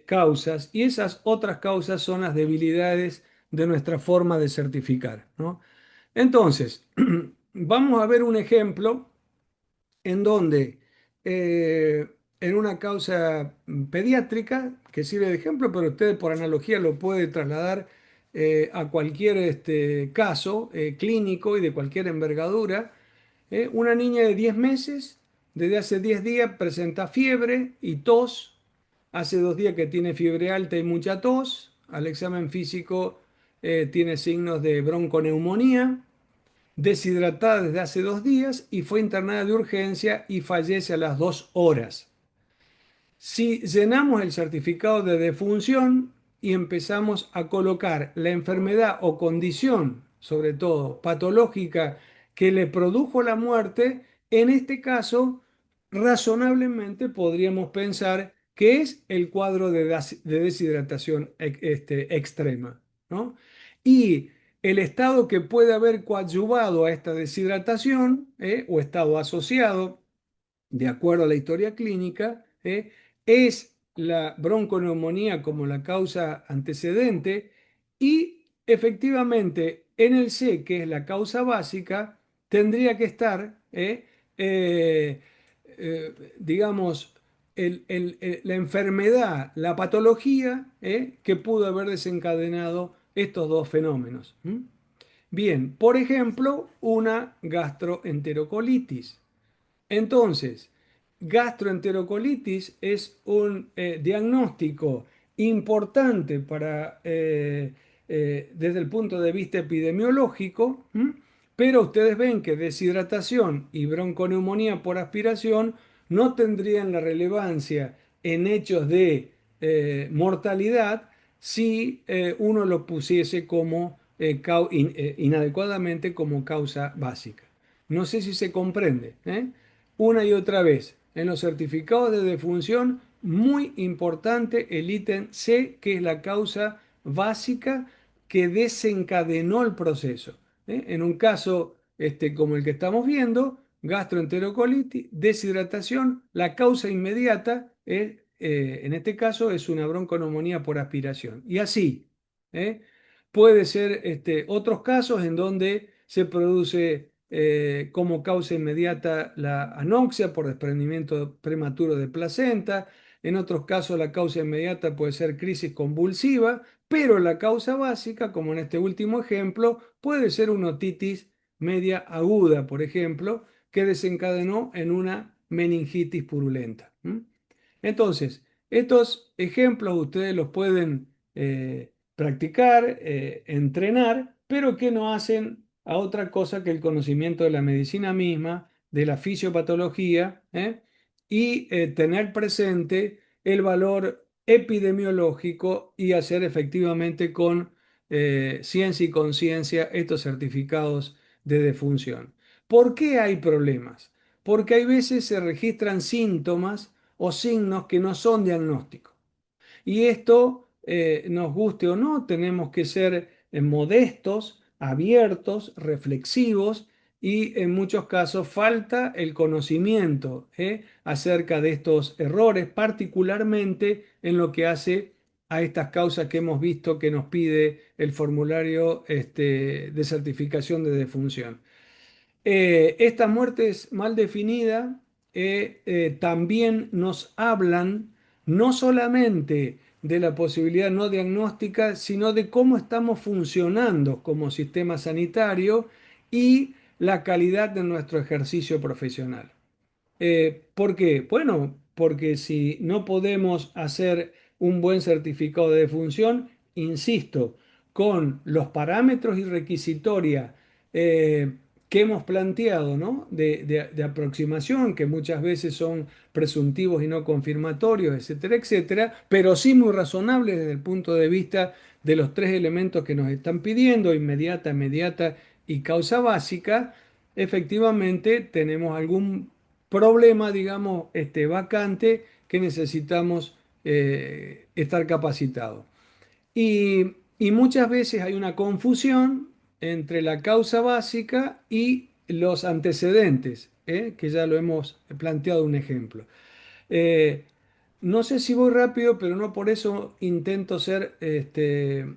causas, y esas otras causas son las debilidades de nuestra forma de certificar, ¿no? Entonces, vamos a ver un ejemplo en donde en una causa pediátrica, que sirve de ejemplo, pero usted por analogía lo puede trasladar a cualquier caso clínico y de cualquier envergadura. Una niña de 10 meses, desde hace 10 días presenta fiebre y tos. Hace 2 días que tiene fiebre alta y mucha tos. Al examen físico tiene signos de bronconeumonía. Deshidratada desde hace 2 días y fue internada de urgencia y fallece a las 2 horas. Si llenamos el certificado de defunción y empezamos a colocar la enfermedad o condición, sobre todo patológica, que le produjo la muerte, en este caso, razonablemente podríamos pensar que es el cuadro de deshidratación extrema, ¿no? Y el estado que puede haber coadyuvado a esta deshidratación, o estado asociado, de acuerdo a la historia clínica, es la bronconeumonía como la causa antecedente, y efectivamente en el C, que es la causa básica, tendría que estar, digamos, la enfermedad, la patología que pudo haber desencadenado estos dos fenómenos. ¿M? Bien, por ejemplo, una gastroenterocolitis. Entonces, gastroenterocolitis es un diagnóstico importante desde el punto de vista epidemiológico, ¿m? Pero ustedes ven que deshidratación y bronconeumonía por aspiración no tendrían la relevancia en hechos de mortalidad si uno lo pusiese como inadecuadamente como causa básica. No sé si se comprende, ¿eh? Una y otra vez, en los certificados de defunción, muy importante el ítem C, que es la causa básica que desencadenó el proceso. ¿Eh? En un caso como el que estamos viendo, gastroenterocolitis, deshidratación, la causa inmediata en este caso es una bronconeumonía por aspiración. Y así, ¿eh? Puede ser otros casos en donde se produce como causa inmediata la anoxia por desprendimiento prematuro de placenta. En otros casos la causa inmediata puede ser crisis convulsiva, pero la causa básica, como en este último ejemplo, puede ser una otitis media aguda, por ejemplo, que desencadenó en una meningitis purulenta. Entonces, estos ejemplos ustedes los pueden practicar, entrenar, pero que no hacen a otra cosa que el conocimiento de la medicina misma, de la fisiopatología, y tener presente el valor epidemiológico y hacer efectivamente con ciencia y conciencia estos certificados de defunción. ¿Por qué hay problemas? Porque hay veces se registran síntomas o signos que no son diagnósticos. Y esto, nos guste o no, tenemos que ser modestos, abiertos, reflexivos y en muchos casos falta el conocimiento acerca de estos errores, particularmente en lo que hace a estas causas que hemos visto que nos pide el formulario de certificación de defunción. Estas muertes mal definidas también nos hablan no solamente de la posibilidad no diagnóstica, sino de cómo estamos funcionando como sistema sanitario y la calidad de nuestro ejercicio profesional. ¿Por qué? Bueno, porque si no podemos hacer un buen certificado de defunción, insisto, con los parámetros y requisitoria eh, que hemos planteado, ¿no? De aproximación, que muchas veces son presuntivos y no confirmatorios, etcétera, etcétera, pero sí muy razonables desde el punto de vista de los tres elementos que nos están pidiendo, inmediata, mediata y causa básica, efectivamente tenemos algún problema, digamos, vacante que necesitamos estar capacitados. Y muchas veces hay una confusión entre la causa básica y los antecedentes, que ya lo hemos planteado un ejemplo. Eh, no sé si voy rápido, pero no por eso intento ser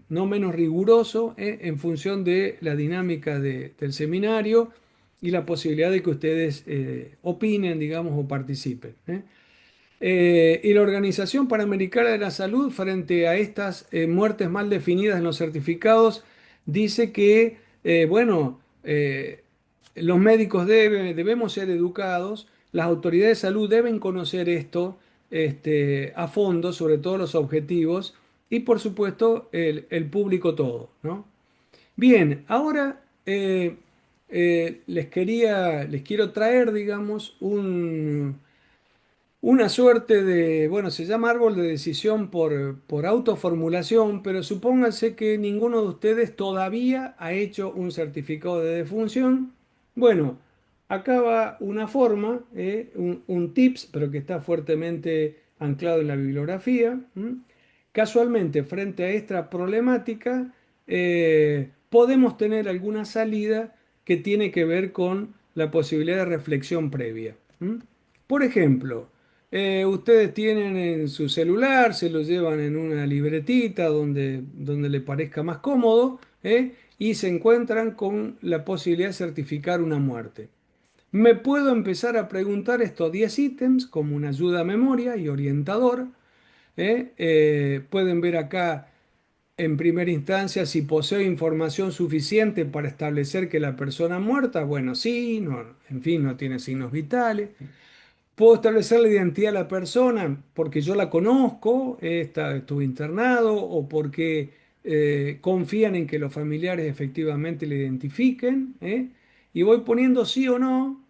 no menos riguroso en función de la dinámica del seminario y la posibilidad de que ustedes opinen, digamos, o participen. Y la Organización Panamericana de la Salud, frente a estas muertes mal definidas en los certificados, dice que, bueno, los médicos debemos ser educados, las autoridades de salud deben conocer esto a fondo, sobre todo los objetivos, y por supuesto el público todo, ¿no? Bien, ahora les quiero traer, digamos, una suerte de, bueno, se llama árbol de decisión por autoformulación, pero supónganse que ninguno de ustedes todavía ha hecho un certificado de defunción. Bueno, acá va una forma, un tips, pero que está fuertemente anclado en la bibliografía. Casualmente, frente a esta problemática, podemos tener alguna salida que tiene que ver con la posibilidad de reflexión previa. Por ejemplo, ustedes tienen en su celular, se lo llevan en una libretita donde le parezca más cómodo, y se encuentran con la posibilidad de certificar una muerte. Me puedo empezar a preguntar estos 10 ítems como una ayuda a memoria y orientador. Pueden ver acá en primera instancia si poseo información suficiente para establecer que la persona muerta, bueno, sí, no, en fin, no tiene signos vitales. Puedo establecer la identidad de la persona porque yo la conozco, estuve internado o porque confían en que los familiares efectivamente le identifiquen, ¿eh? Y voy poniendo sí o no.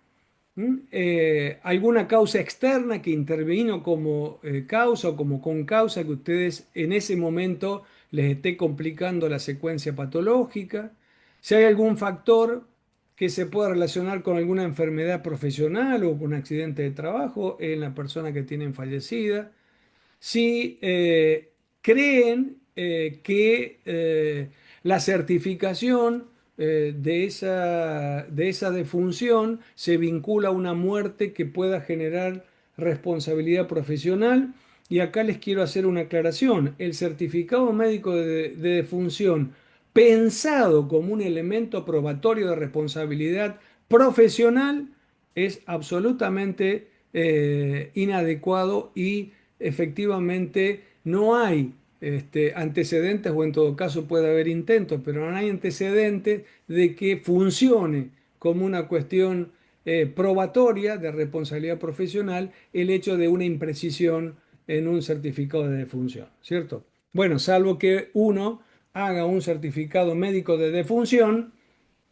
Alguna causa externa que intervino como causa o como concausa que ustedes en ese momento les esté complicando la secuencia patológica. Si hay algún factor que se pueda relacionar con alguna enfermedad profesional o con un accidente de trabajo en la persona que tienen fallecida, si creen que la certificación de esa defunción se vincula a una muerte que pueda generar responsabilidad profesional. Y acá les quiero hacer una aclaración. El certificado médico de defunción pensado como un elemento probatorio de responsabilidad profesional es absolutamente inadecuado y efectivamente no hay antecedentes, o en todo caso puede haber intentos, pero no hay antecedentes de que funcione como una cuestión probatoria de responsabilidad profesional el hecho de una imprecisión en un certificado de defunción, ¿cierto? Bueno, salvo que uno haga un certificado médico de defunción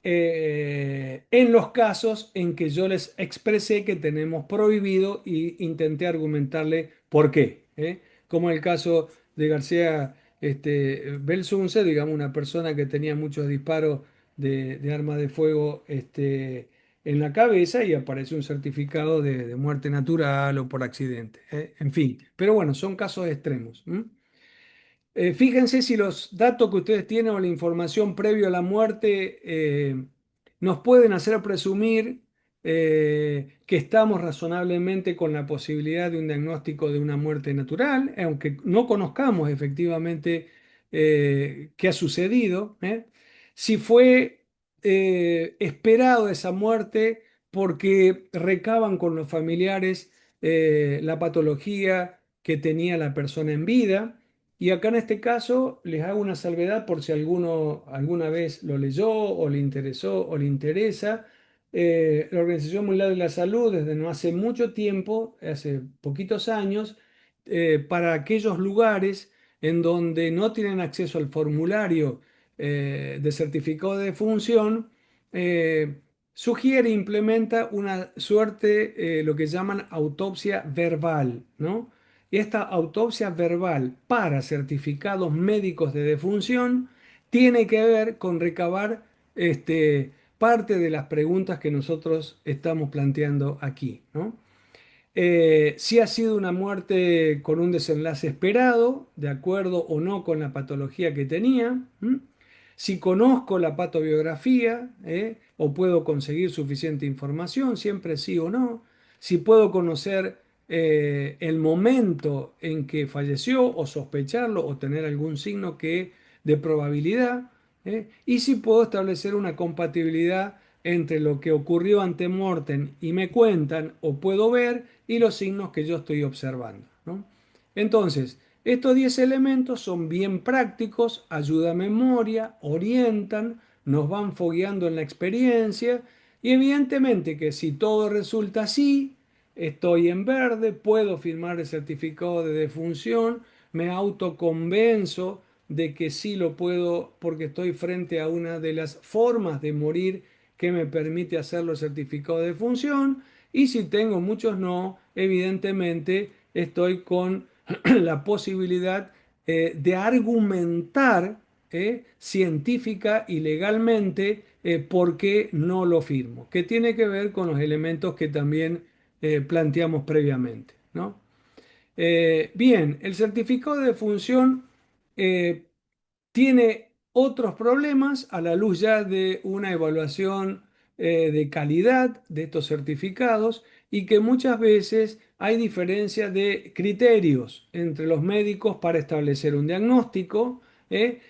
en los casos en que yo les expresé que tenemos prohibido y intenté argumentarle por qué, ¿eh? Como el caso de García Belsunce, digamos, una persona que tenía muchos disparos de arma de fuego en la cabeza y apareció un certificado de muerte natural o por accidente, ¿eh? En fin, pero bueno, son casos extremos. Fíjense si los datos que ustedes tienen o la información previo a la muerte nos pueden hacer presumir que estamos razonablemente con la posibilidad de un diagnóstico de una muerte natural, aunque no conozcamos efectivamente qué ha sucedido, ¿eh? Si fue esperado esa muerte porque recaban con los familiares la patología que tenía la persona en vida. Y acá en este caso les hago una salvedad por si alguno alguna vez lo leyó o le interesó o le interesa. La Organización Mundial de la Salud desde no hace mucho tiempo, hace poquitos años, para aquellos lugares en donde no tienen acceso al formulario de certificado de defunción, eh, sugiere e implementa una suerte, lo que llaman autopsia verbal, ¿no? Esta autopsia verbal para certificados médicos de defunción tiene que ver con recabar parte de las preguntas que nosotros estamos planteando aquí, ¿no? Si ha sido una muerte con un desenlace esperado, de acuerdo o no con la patología que tenía. ¿M? Si conozco la patobiografía, o puedo conseguir suficiente información, siempre sí o no. Si puedo conocer el momento en que falleció o sospecharlo o tener algún signo de probabilidad. Y si puedo establecer una compatibilidad entre lo que ocurrió ante mortem y me cuentan o puedo ver y los signos que yo estoy observando, ¿no? Entonces, estos 10 elementos son bien prácticos, ayudan a memoria, orientan, nos van fogueando en la experiencia y evidentemente que si todo resulta así, estoy en verde, puedo firmar el certificado de defunción, me autoconvenzo de que sí lo puedo porque estoy frente a una de las formas de morir que me permite hacerlo certificado de defunción. Y si tengo muchos no, evidentemente estoy con la posibilidad de argumentar científica y legalmente por qué no lo firmo, que tiene que ver con los elementos que también planteamos previamente, ¿no? Bien, el certificado de defunción eh, tiene otros problemas a la luz ya de una evaluación de calidad de estos certificados y que muchas veces hay diferencia de criterios entre los médicos para establecer un diagnóstico, ¿eh?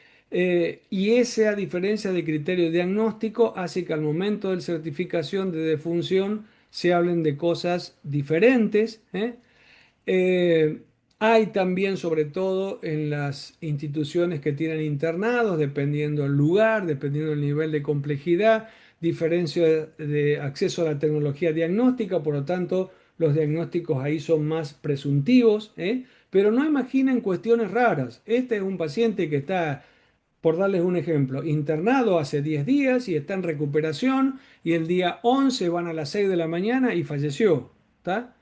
Y esa diferencia de criterio de diagnóstico hace que al momento de la certificación de defunción se hablen de cosas diferentes, ¿eh? Eh, Hay también, sobre todo en las instituciones que tienen internados, dependiendo del lugar, dependiendo del nivel de complejidad, diferencia de acceso a la tecnología diagnóstica, por lo tanto, los diagnósticos ahí son más presuntivos, ¿eh? Pero no imaginen cuestiones raras. Este es un paciente que está, por darles un ejemplo, internado hace 10 días y está en recuperación y el día 11 van a las 6 de la mañana y falleció, ¿está?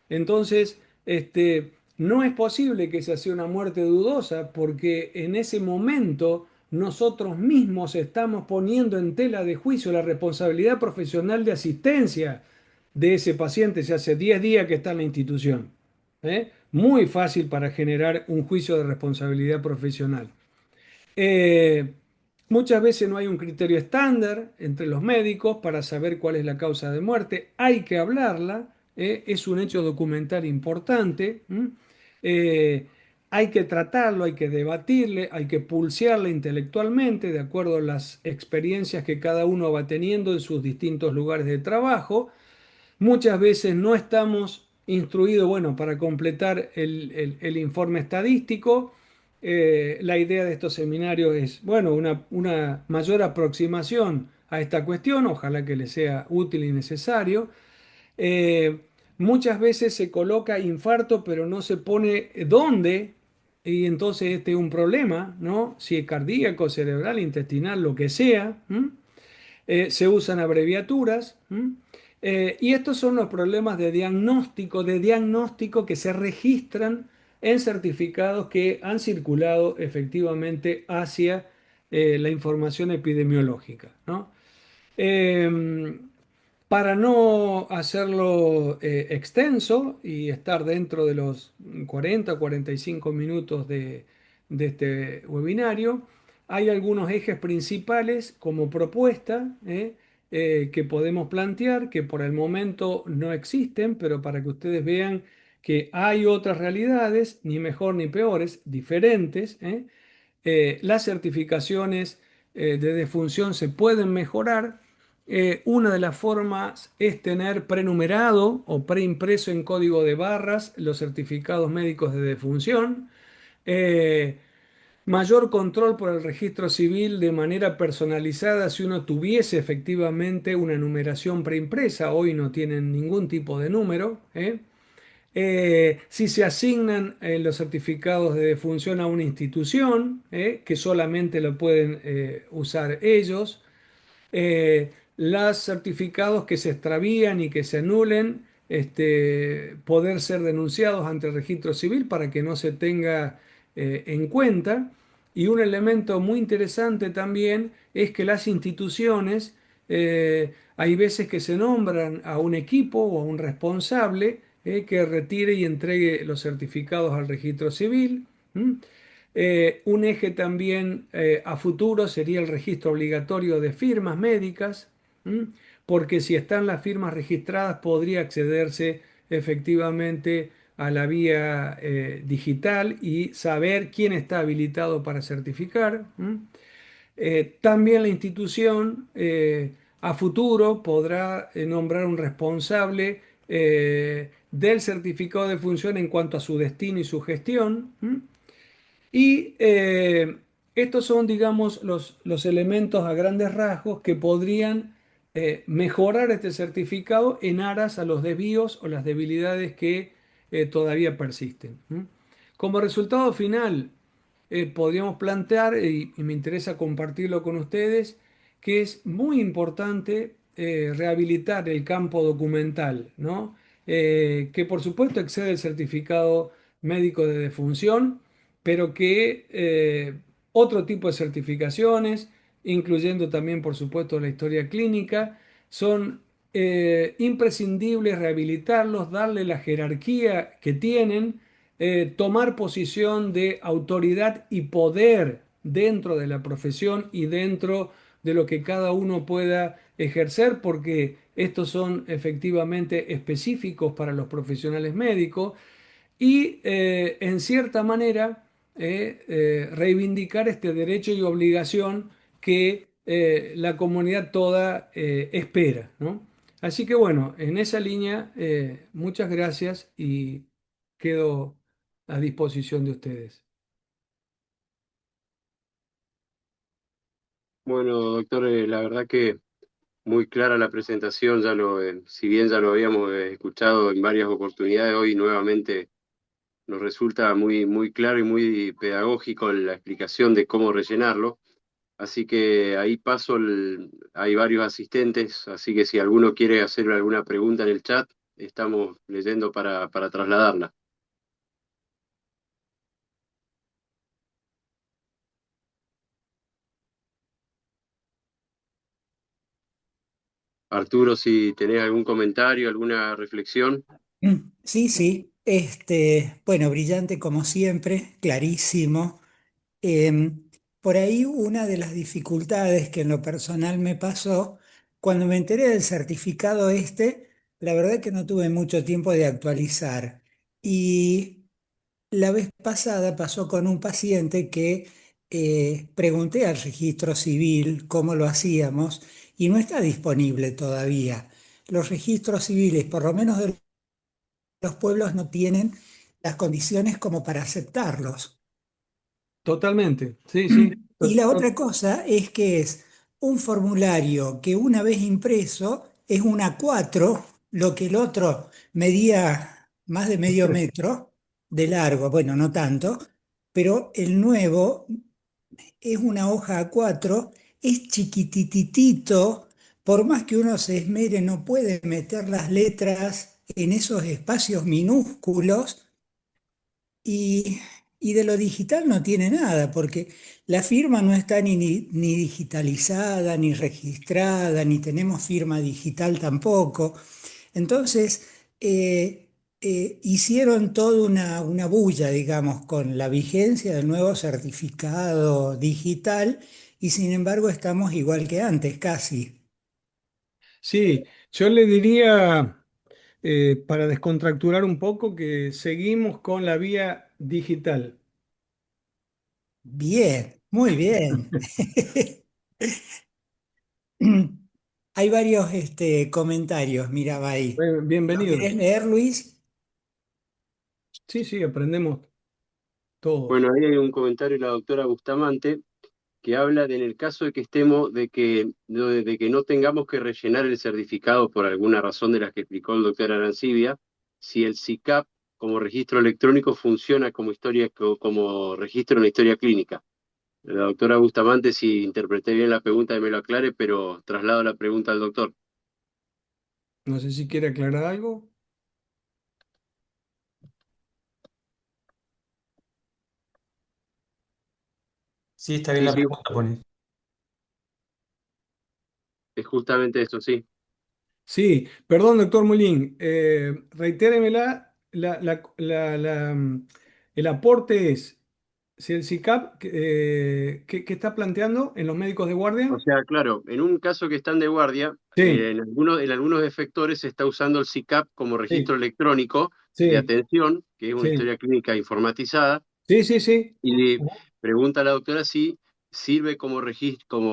Entonces, no es posible que esa sea una muerte dudosa porque en ese momento nosotros mismos estamos poniendo en tela de juicio la responsabilidad profesional de asistencia de ese paciente, si hace 10 días que está en la institución. ¿Eh? Muy fácil para generar un juicio de responsabilidad profesional. Eh, Muchas veces no hay un criterio estándar entre los médicos para saber cuál es la causa de muerte. Hay que hablarla, es un hecho documental importante. Hay que tratarlo, hay que debatirle, hay que pulsearle intelectualmente de acuerdo a las experiencias que cada uno va teniendo en sus distintos lugares de trabajo. Muchas veces no estamos instruidos, bueno, para completar el informe estadístico. La idea de estos seminarios es, bueno, una mayor aproximación a esta cuestión, ojalá que les sea útil y necesario. Eh, Muchas veces se coloca infarto, pero no se pone dónde, y entonces este es un problema, ¿no? Si es cardíaco, cerebral, intestinal, lo que sea. Se usan abreviaturas. Y estos son los problemas de diagnóstico que se registran en certificados que han circulado efectivamente hacia la información epidemiológica, ¿no? Eh, para no hacerlo extenso y estar dentro de los 40 o 45 minutos de este webinario, hay algunos ejes principales como propuesta que podemos plantear, que por el momento no existen, pero para que ustedes vean que hay otras realidades, ni mejor ni peores, diferentes. Las certificaciones de defunción se pueden mejorar. Una de las formas es tener prenumerado o preimpreso en código de barras los certificados médicos de defunción. Eh, Mayor control por el registro civil de manera personalizada si uno tuviese efectivamente una numeración preimpresa. Hoy no tienen ningún tipo de número. Si se asignan los certificados de defunción a una institución, que solamente lo pueden usar ellos. Los certificados que se extravían y que se anulen, poder ser denunciados ante el registro civil para que no se tenga en cuenta. Y un elemento muy interesante también es que las instituciones, hay veces que se nombran a un equipo o a un responsable que retire y entregue los certificados al registro civil. ¿M? Un eje también a futuro sería el registro obligatorio de firmas médicas, ¿m? Porque si están las firmas registradas podría accederse efectivamente a la vía digital y saber quién está habilitado para certificar. ¿M? También la institución a futuro podrá nombrar un responsable del certificado de función en cuanto a su destino y su gestión. ¿M? Y estos son, digamos, los elementos a grandes rasgos que podrían mejorar este certificado en aras a los desvíos o las debilidades que todavía persisten. Como resultado final, podríamos plantear, y me interesa compartirlo con ustedes, que es muy importante rehabilitar el campo documental, ¿no? Que por supuesto excede el certificado médico de defunción, pero que otro tipo de certificaciones, incluyendo también, por supuesto, la historia clínica, son imprescindibles rehabilitarlos, darle la jerarquía que tienen, tomar posición de autoridad y poder dentro de la profesión y dentro de lo que cada uno pueda ejercer, porque estos son efectivamente específicos para los profesionales médicos y en cierta manera reivindicar este derecho y obligación que la comunidad toda espera, ¿no? Así que bueno, en esa línea, muchas gracias y quedo a disposición de ustedes. Bueno, doctor, la verdad que muy clara la presentación, si bien ya lo habíamos escuchado en varias oportunidades, hoy nuevamente nos resulta muy claro y muy pedagógico la explicación de cómo rellenarlo. Así que ahí hay varios asistentes, así que si alguno quiere hacer alguna pregunta en el chat, estamos leyendo para trasladarla. Arturo, si tenés algún comentario, alguna reflexión. Sí, sí. Bueno, brillante como siempre, clarísimo. Por ahí una de las dificultades que en lo personal me pasó, cuando me enteré del certificado la verdad que no tuve mucho tiempo de actualizar. Y la vez pasada pasó con un paciente que pregunté al registro civil cómo lo hacíamos y no está disponible todavía. Los registros civiles, por lo menos de los pueblos, no tienen las condiciones como para aceptarlos. Totalmente, sí, sí. Y la otra cosa es que es un formulario que una vez impreso es un A4, lo que el otro medía más de medio metro de largo, bueno, no tanto, pero el nuevo es una hoja A4, es chiquititito, por más que uno se esmere, no puede meter las letras en esos espacios minúsculos y, y de lo digital no tiene nada, porque la firma no está ni digitalizada, ni registrada, ni tenemos firma digital tampoco. Entonces, hicieron toda una bulla, digamos, con la vigencia del nuevo certificado digital y sin embargo estamos igual que antes, casi. Sí, yo le diría, para descontracturar un poco, que seguimos con la vía digital. Bien, muy bien. Hay varios comentarios, miraba ahí. ¿Los Bienvenido. querés leer, Luis? Sí, sí, aprendemos todos. Bueno, ahí hay un comentario de la doctora Bustamante que habla de en el caso de que estemos, de que no tengamos que rellenar el certificado por alguna razón de las que explicó el doctor Arancibia, si el SICAP como registro electrónico funciona como registro en la historia clínica. La doctora Bustamante, si interpreté bien la pregunta, que me lo aclare, pero traslado la pregunta al doctor. No sé si quiere aclarar algo. Sí, está bien Sí, la sí, pregunta, pone. es justamente eso, sí. Sí, perdón, doctor Molín. Reitéremela. El aporte es, si el SICAP, ¿qué está planteando en los médicos de O guardia? sea, claro, en un caso que están de guardia, Sí, en algunos efectores se está usando el SICAP como registro sí, electrónico de sí, atención, que es una sí, historia clínica informatizada, sí, sí, sí. y Ujú. pregunta a la doctora si sirve como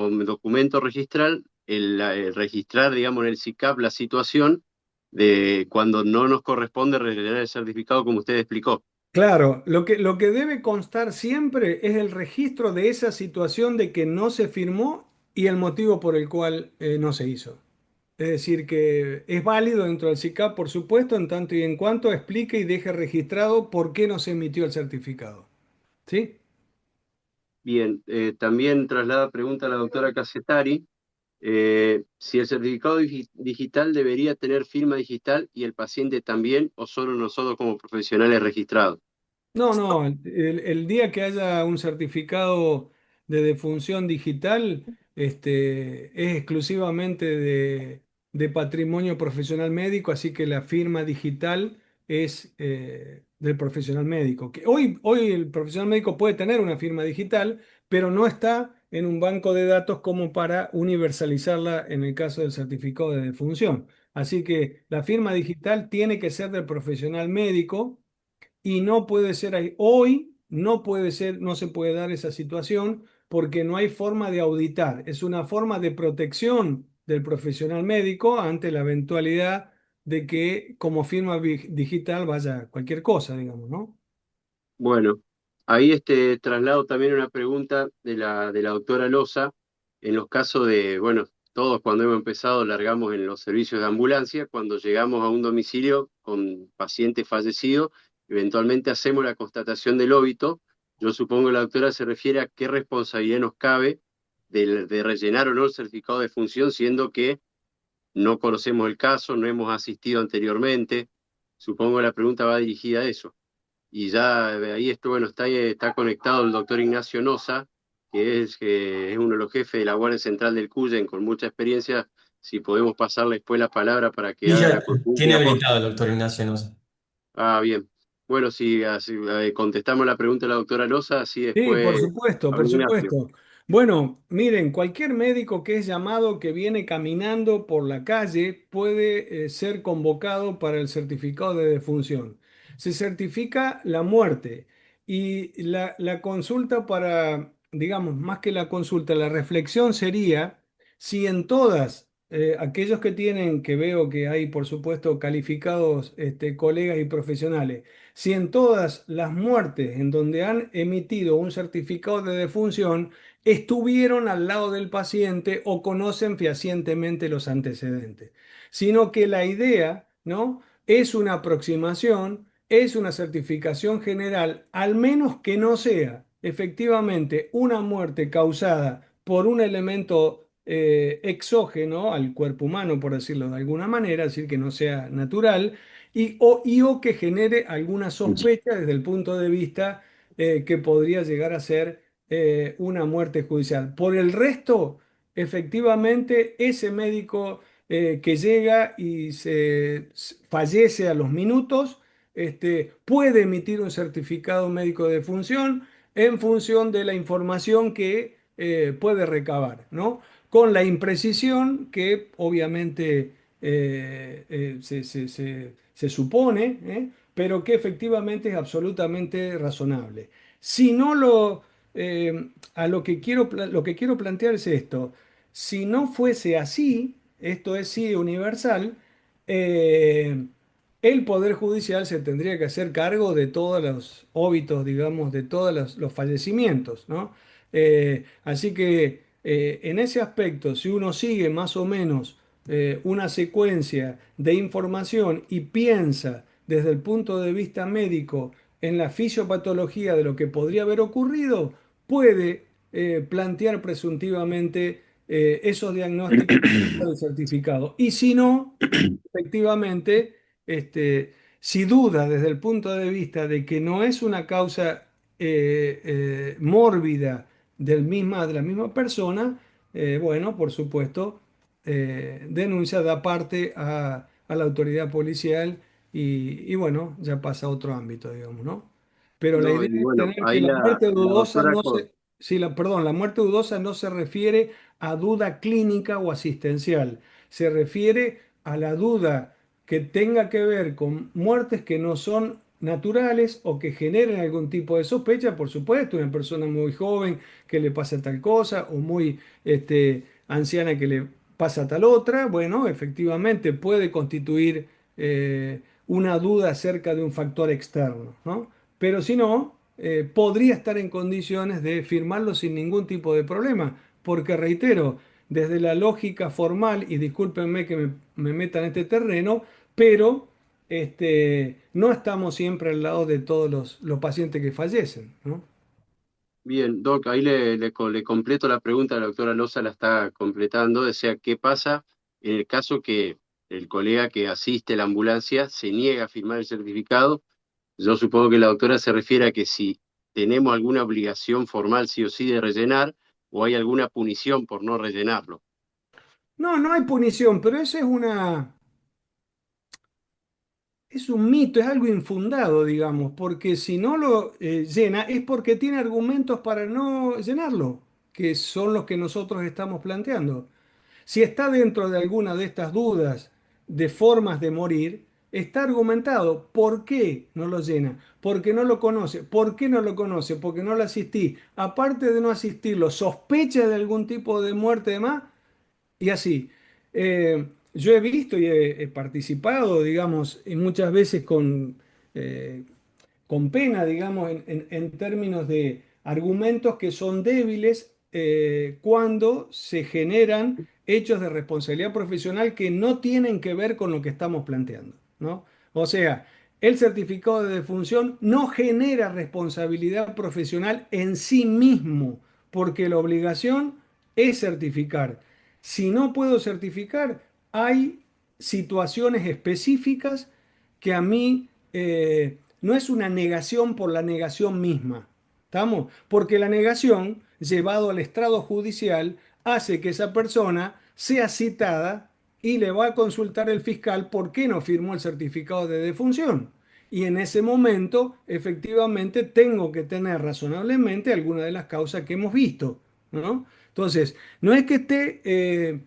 documento registral el registrar, digamos, en el SICAP la situación de cuando no nos corresponde rellenar el certificado, como usted explicó. Claro, lo que debe constar siempre es el registro de esa situación de que no se firmó y el motivo por el cual no se hizo. Es decir, que es válido dentro del SICAP, por supuesto, en tanto y en cuanto explique y deje registrado por qué no se emitió el certificado. ¿Sí? Bien, también traslada pregunta a la doctora Casetari. Si el certificado digital debería tener firma digital y el paciente también, o solo nosotros como profesionales registrados. No, no, el día que haya un certificado de defunción digital, es exclusivamente de patrimonio profesional médico, así que la firma digital es del profesional médico. Que hoy el profesional médico puede tener una firma digital, pero no está en un banco de datos como para universalizarla en el caso del certificado de defunción. Así que la firma digital tiene que ser del profesional médico y no puede ser ahí. Hoy no puede ser, no se puede dar esa situación porque no hay forma de auditar. Es una forma de protección del profesional médico ante la eventualidad de que como firma digital vaya cualquier cosa, digamos, ¿no? Bueno, ahí traslado también una pregunta de la doctora Loza. En los casos de, bueno, todos cuando hemos empezado largamos en los servicios de ambulancia, cuando llegamos a un domicilio con paciente fallecido, eventualmente hacemos la constatación del óbito. Yo supongo que la doctora se refiere a qué responsabilidad nos cabe de rellenar o no el certificado de función, siendo que no conocemos el caso, no hemos asistido anteriormente. Supongo que la pregunta va dirigida a eso. Y ya ahí bueno, está conectado el doctor Ignacio Noza, que es uno de los jefes de la Guardia Central del Cuyen, con mucha experiencia. Si podemos pasarle después la palabra para que Y haga ya la consulta y tiene aporte. habilitado el doctor Ignacio Noza. Ah, bien. Bueno, si contestamos la pregunta de la doctora Loza, así Sí, por después supuesto, habla por Ignacio. supuesto. Bueno, miren, cualquier médico que es llamado, que viene caminando por la calle, puede ser convocado para el certificado de defunción. Se certifica la muerte y la consulta para, digamos, más que la consulta, la reflexión sería si en todas, aquellos que tienen, que veo que hay, por supuesto, calificados colegas y profesionales, si en todas las muertes en donde han emitido un certificado de defunción estuvieron al lado del paciente o conocen fehacientemente los antecedentes, sino que la idea, ¿no? Es una aproximación, es una certificación general, al menos que no sea efectivamente una muerte causada por un elemento exógeno al cuerpo humano, por decirlo de alguna manera, es decir, que no sea natural y o que genere alguna sospecha desde el punto de vista que podría llegar a ser una muerte judicial. Por el resto, efectivamente, ese médico que llega y fallece a los minutos, puede emitir un certificado médico de función en función de la información que puede recabar, ¿no? Con la imprecisión que obviamente se supone, pero que efectivamente es absolutamente razonable. Si no a lo que quiero plantear es esto, si no fuese así, esto es sí universal, eh, el Poder Judicial se tendría que hacer cargo de todos los óbitos, digamos, de todos los fallecimientos, ¿no? Así que en ese aspecto, si uno sigue más o menos una secuencia de información y piensa desde el punto de vista médico en la fisiopatología de lo que podría haber ocurrido, puede plantear presuntivamente esos diagnósticos del certificado. Y si no, efectivamente, si duda desde el punto de vista de que no es una causa mórbida de la misma persona, bueno, por supuesto, denuncia, da parte a la autoridad policial y bueno, ya pasa a otro ámbito, digamos, ¿no? Pero la No, idea y es bueno, tener que ahí la la, muerte la dudosa doctora no se, sí, perdón, la muerte dudosa no se refiere a duda clínica o asistencial, se refiere a la duda que tenga que ver con muertes que no son naturales o que generen algún tipo de sospecha, por supuesto, una persona muy joven que le pasa tal cosa o muy anciana que le pasa tal otra, bueno, efectivamente puede constituir una duda acerca de un factor externo, ¿no? Pero si no, podría estar en condiciones de firmarlo sin ningún tipo de problema, porque reitero, desde la lógica formal, y discúlpenme que me meta en este terreno, pero no estamos siempre al lado de todos los pacientes que fallecen, ¿no? Bien, Doc, ahí le completo la pregunta, la doctora Loza la está completando, o sea, ¿qué pasa en el caso que el colega que asiste a la ambulancia se niega a firmar el certificado? Yo supongo que la doctora se refiere a que si tenemos alguna obligación formal sí o sí de rellenar, o hay alguna punición por no rellenarlo. No, no hay punición, pero eso es un mito, es algo infundado, digamos, porque si no lo llena es porque tiene argumentos para no llenarlo, que son los que nosotros estamos planteando. Si está dentro de alguna de estas dudas de formas de morir, está argumentado. ¿Por qué no lo llena? Porque no lo conoce. ¿Por qué no lo conoce? Porque no lo asistí. Aparte de no asistirlo, sospecha de algún tipo de muerte de más y así. Yo he visto y he participado, digamos, y muchas veces con con pena, digamos, en términos de argumentos que son débiles cuando se generan hechos de responsabilidad profesional que no tienen que ver con lo que estamos planteando, ¿no? O sea, el certificado de defunción no genera responsabilidad profesional en sí mismo, porque la obligación es certificar. Si no puedo certificar, hay situaciones específicas que a mí no es una negación por la negación misma. ¿Estamos? Porque la negación, llevado al estrado judicial, hace que esa persona sea citada y le va a consultar el fiscal por qué no firmó el certificado de defunción. Y en ese momento, efectivamente, tengo que tener razonablemente alguna de las causas que hemos visto, ¿no? Entonces, no es que esté,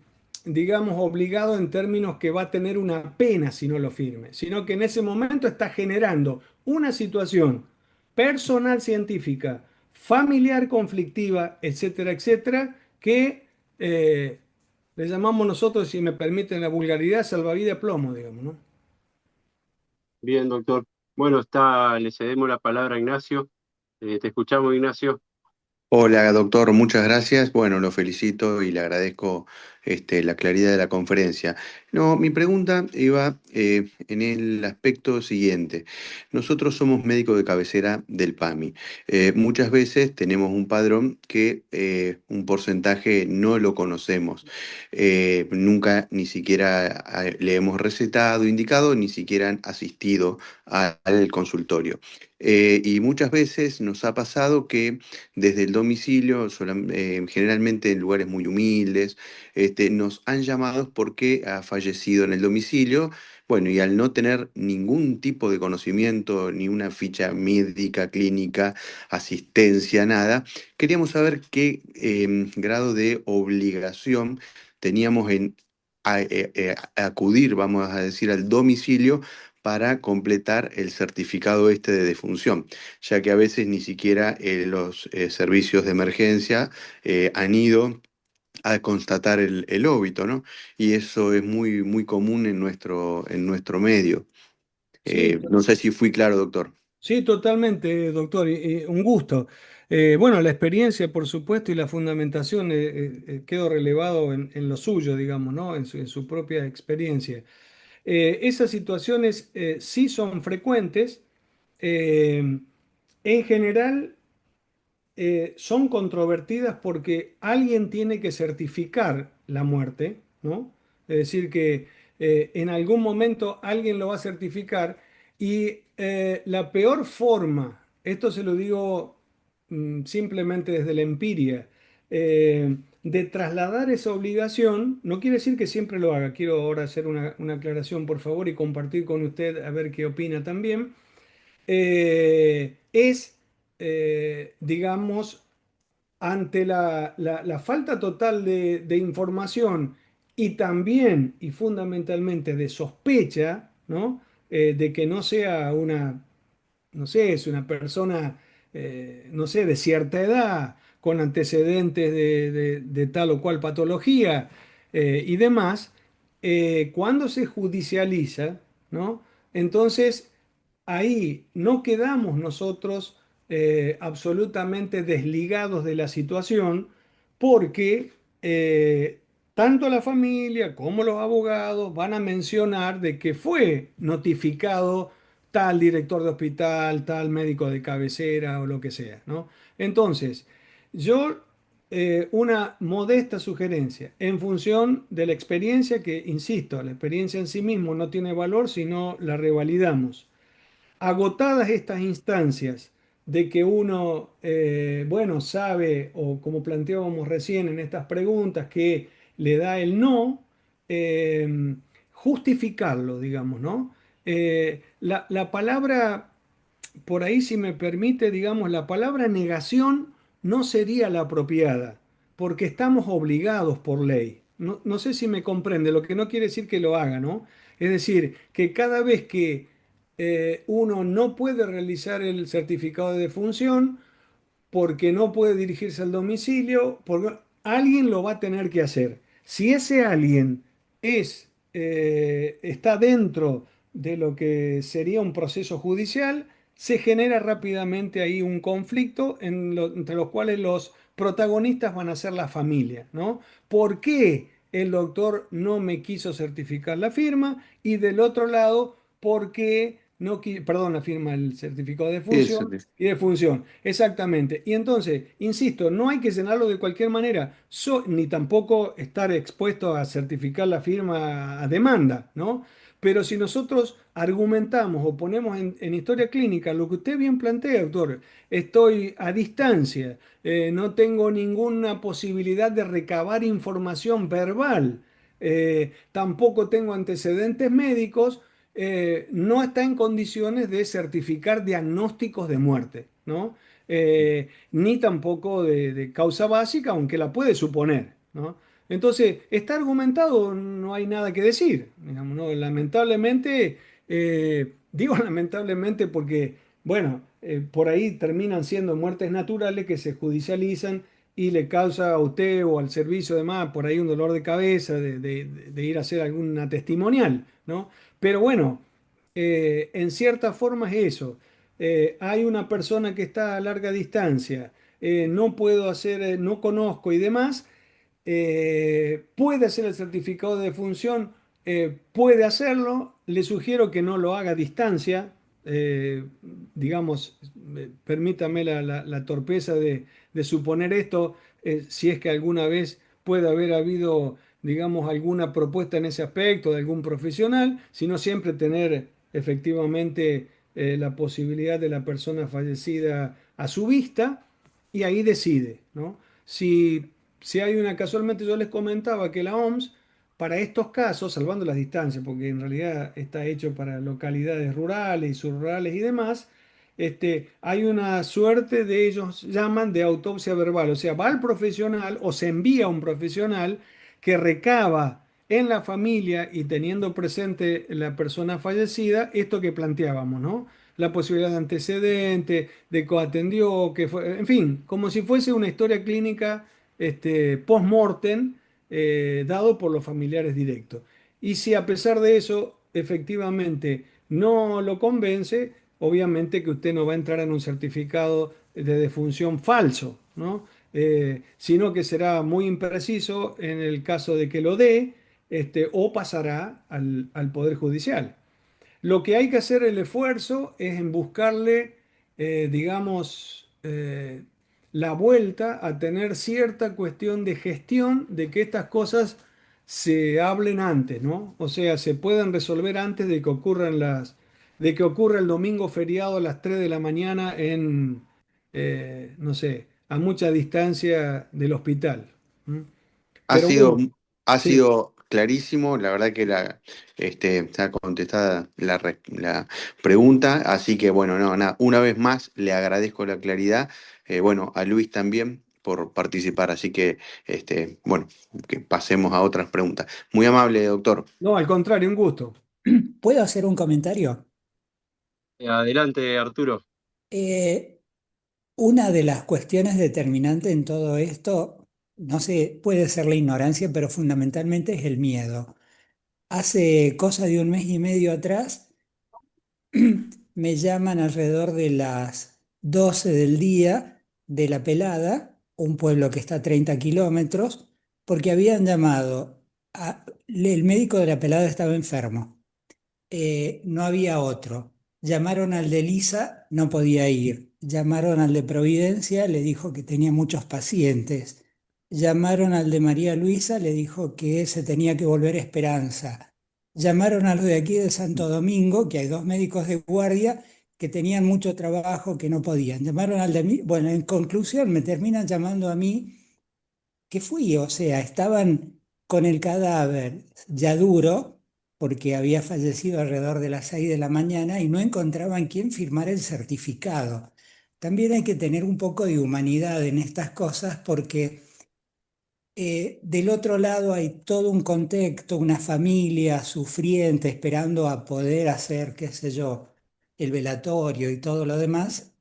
digamos, obligado en términos que va a tener una pena si no lo firme, sino que en ese momento está generando una situación personal científica, familiar conflictiva, etcétera, etcétera, que le llamamos nosotros, si me permiten la vulgaridad, salvavidas plomo, digamos, ¿no? Bien, doctor. Bueno, le cedemos la palabra a Ignacio. Te escuchamos, Ignacio. Hola, doctor, muchas gracias. Bueno, lo felicito y le agradezco la claridad de la conferencia. No, mi pregunta iba en el aspecto siguiente. Nosotros somos médicos de cabecera del PAMI. Muchas veces tenemos un padrón que un porcentaje no lo conocemos. Nunca ni siquiera le hemos recetado, indicado, ni siquiera han asistido al consultorio. Y muchas veces nos ha pasado que desde el domicilio, generalmente en lugares muy humildes, nos han llamado porque ha fallecido en el domicilio. Bueno, y al no tener ningún tipo de conocimiento, ni una ficha médica, clínica, asistencia, nada, queríamos saber qué grado de obligación teníamos en acudir, vamos a decir, al domicilio para completar el certificado este de defunción, ya que a veces ni siquiera los servicios de emergencia han ido a constatar el óbito, ¿no? Y eso es muy, muy común en nuestro medio. Sí, No sé si fui claro, doctor. sí, totalmente, doctor, y un gusto. Bueno, la experiencia, por supuesto, y la fundamentación quedó relevado en lo suyo, digamos, ¿no? En su propia experiencia. Esas situaciones sí son frecuentes. Eh, en general, son controvertidas porque alguien tiene que certificar la muerte, ¿no? Es decir, que en algún momento alguien lo va a certificar y la peor forma, esto se lo digo simplemente desde la empiria, de trasladar esa obligación, no quiere decir que siempre lo haga, quiero ahora hacer una aclaración por favor y compartir con usted a ver qué opina también, es, digamos, ante la falta total de información y también y fundamentalmente de sospecha, ¿no? De que no sea una, no sé, es una persona, no sé, de cierta edad, con antecedentes de tal o cual patología y demás, cuando se judicializa, ¿no? Entonces, ahí no quedamos nosotros absolutamente desligados de la situación porque tanto la familia como los abogados van a mencionar de que fue notificado tal director de hospital, tal médico de cabecera o lo que sea, ¿no? Entonces, yo una modesta sugerencia en función de la experiencia que, insisto, la experiencia en sí mismo no tiene valor si no la revalidamos. Agotadas estas instancias de que uno, bueno, sabe, o como planteábamos recién en estas preguntas, que le da el no, justificarlo, digamos, ¿no? La palabra, por ahí si me permite, digamos, la palabra negación no sería la apropiada, porque estamos obligados por ley. No, no sé si me comprende, lo que no quiere decir que lo haga, ¿no? Es decir, que cada vez que uno no puede realizar el certificado de defunción porque no puede dirigirse al domicilio, porque alguien lo va a tener que hacer. Si ese alguien está dentro de lo que sería un proceso judicial, se genera rápidamente ahí un conflicto entre los cuales los protagonistas van a ser la familia, ¿no? ¿Por qué el doctor no me quiso certificar la firma? Y del otro lado, ¿por qué no perdón, la firma, el certificado de Eso. función y de función? Exactamente. Y entonces, insisto, no hay que llenarlo de cualquier manera, ni tampoco estar expuesto a certificar la firma a demanda, ¿no? Pero si nosotros argumentamos o ponemos en historia clínica lo que usted bien plantea, doctor, estoy a distancia, no tengo ninguna posibilidad de recabar información verbal, tampoco tengo antecedentes médicos, no está en condiciones de certificar diagnósticos de muerte, ¿no? Ni tampoco de causa básica, aunque la puede suponer, ¿no? Entonces, está argumentado, no hay nada que decir. Digamos, ¿no? Lamentablemente, digo lamentablemente porque, bueno, por ahí terminan siendo muertes naturales que se judicializan y le causa a usted o al servicio demás por ahí un dolor de cabeza de ir a hacer alguna testimonial, ¿no? Pero bueno, en cierta forma es eso. Hay una persona que está a larga distancia, no puedo hacer, no conozco y demás, puede hacer el certificado de función, puede hacerlo, le sugiero que no lo haga a distancia, eh, digamos, permítame la torpeza de suponer esto, si es que alguna vez puede haber habido, digamos, alguna propuesta en ese aspecto de algún profesional, sino siempre tener efectivamente la posibilidad de la persona fallecida a su vista y ahí decide, ¿no? Si hay una, casualmente yo les comentaba que la OMS, para estos casos, salvando las distancias, porque en realidad está hecho para localidades rurales y subrurales y demás, hay una suerte de ellos llaman de autopsia verbal, o sea, va al profesional o se envía a un profesional que recaba en la familia y teniendo presente la persona fallecida, esto que planteábamos, ¿no? La posibilidad de antecedente, de coatendió, que fue, en fin, como si fuese una historia clínica post-mortem dado por los familiares directos. Y si a pesar de eso efectivamente no lo convence, obviamente que usted no va a entrar en un certificado de defunción falso, ¿no? Sino que será muy impreciso en el caso de que lo dé, o pasará al Poder Judicial. Lo que hay que hacer el esfuerzo es en buscarle, digamos, la vuelta a tener cierta cuestión de gestión de que estas cosas se hablen antes, ¿no? O sea, se puedan resolver antes de que de que ocurra el domingo feriado a las 3 de la mañana en, no sé, a mucha distancia del hospital. ¿M? Ha Pero sido, bueno, ha sí. sido clarísimo, la verdad que está contestada la pregunta, así que bueno, no, nada, una vez más le agradezco la claridad, bueno, a Luis también por participar, así que bueno, que pasemos a otras preguntas. Muy amable, doctor. No, al contrario, un gusto. ¿Puedo hacer un comentario? Adelante, Arturo. Eh, una de las cuestiones determinantes en todo esto, no sé, puede ser la ignorancia, pero fundamentalmente es el miedo. Hace cosa de un mes y medio atrás, me llaman alrededor de las 12 del día de La Pelada, un pueblo que está a 30 kilómetros, porque habían llamado, el médico de La Pelada estaba enfermo, no había otro. Llamaron al de Lisa, no podía ir. Llamaron al de Providencia, le dijo que tenía muchos pacientes. Llamaron al de María Luisa, le dijo que se tenía que volver a Esperanza. Llamaron a los de aquí de Santo Domingo, que hay dos médicos de guardia que tenían mucho trabajo, que no podían. Llamaron al de mí, bueno, en conclusión me terminan llamando a mí, que fui, o sea, estaban con el cadáver ya duro, porque había fallecido alrededor de las 6 de la mañana y no encontraban quién firmara el certificado. También hay que tener un poco de humanidad en estas cosas porque del otro lado hay todo un contexto, una familia sufriente esperando a poder hacer, qué sé yo, el velatorio y todo lo demás.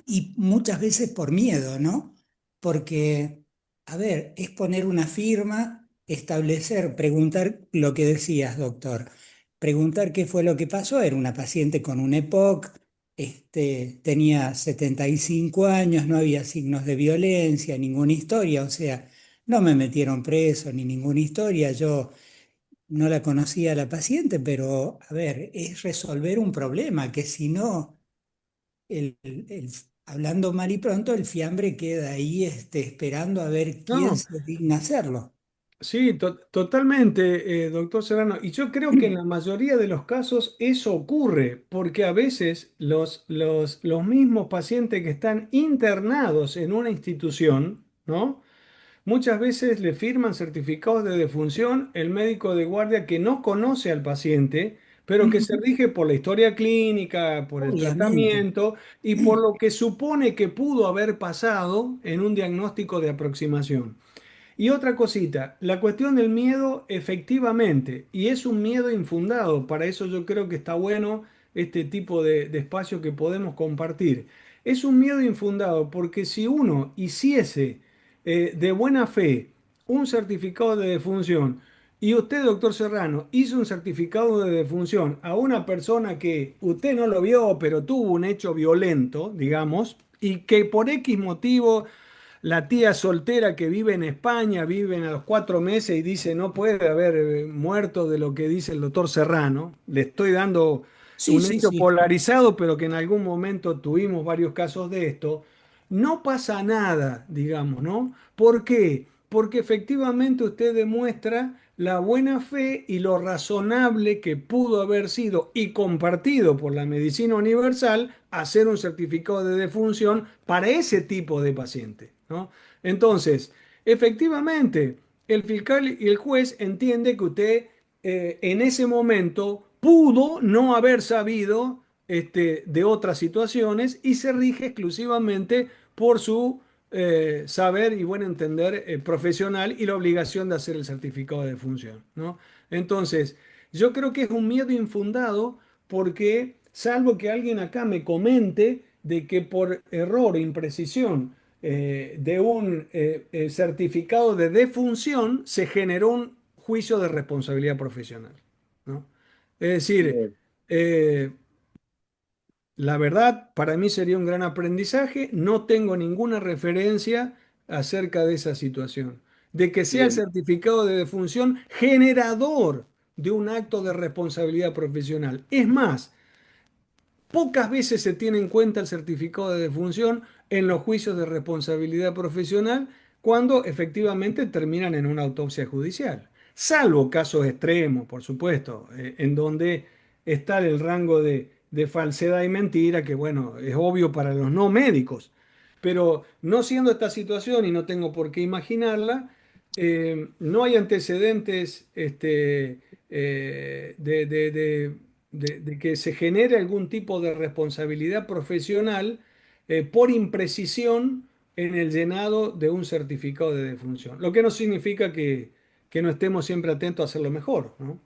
Y muchas veces por miedo, ¿no? Porque, a ver, es poner una firma, establecer, preguntar lo que decías, doctor. preguntar qué fue lo que pasó. Era una paciente con un EPOC, tenía 75 años, no había signos de violencia, ninguna historia, o sea, no me metieron preso ni ninguna historia. Yo no la conocía a la paciente, pero a ver, es resolver un problema que si no, hablando mal y pronto, el fiambre queda ahí esperando a ver quién No, se digna hacerlo. sí, totalmente, doctor Serrano. Y yo creo que en la mayoría de los casos eso ocurre, porque a veces los mismos pacientes que están internados en una institución, ¿no? Muchas veces le firman certificados de defunción el médico de guardia que no conoce al paciente, pero que se rige por la historia clínica, por el Obviamente. tratamiento y por lo que supone que pudo haber pasado en un diagnóstico de aproximación. Y otra cosita, la cuestión del miedo efectivamente, y es un miedo infundado, para eso yo creo que está bueno este tipo de espacio que podemos compartir. Es un miedo infundado porque si uno hiciese de buena fe un certificado de defunción y usted, doctor Serrano, hizo un certificado de defunción a una persona que usted no lo vio, pero tuvo un hecho violento, digamos, y que por X motivo la tía soltera que vive en España, vive a los 4 meses y dice no puede haber muerto de lo que dice el doctor Serrano. Le estoy dando Sí, un sí, hecho sí. polarizado, pero que en algún momento tuvimos varios casos de esto. No pasa nada, digamos, ¿no? ¿Por qué? Porque efectivamente usted demuestra la buena fe y lo razonable que pudo haber sido y compartido por la medicina universal hacer un certificado de defunción para ese tipo de paciente, ¿no? Entonces, efectivamente, el fiscal y el juez entiende que usted en ese momento pudo no haber sabido de otras situaciones y se rige exclusivamente por su saber y buen entender profesional y la obligación de hacer el certificado de defunción, ¿no? Entonces, yo creo que es un miedo infundado porque, salvo que alguien acá me comente de que por error o imprecisión de un certificado de defunción se generó un juicio de responsabilidad profesional, ¿no? Es decir, Bien, eh, la verdad, para mí sería un gran aprendizaje. No tengo ninguna referencia acerca de esa situación. De que sea el bien. certificado de defunción generador de un acto de responsabilidad profesional. Es más, pocas veces se tiene en cuenta el certificado de defunción en los juicios de responsabilidad profesional cuando efectivamente terminan en una autopsia judicial. Salvo casos extremos, por supuesto, en donde está el rango de falsedad y mentira, que bueno, es obvio para los no médicos. Pero no siendo esta situación, y no tengo por qué imaginarla, no hay antecedentes de que se genere algún tipo de responsabilidad profesional por imprecisión en el llenado de un certificado de defunción. Lo que no significa que no estemos siempre atentos a hacerlo mejor, ¿no?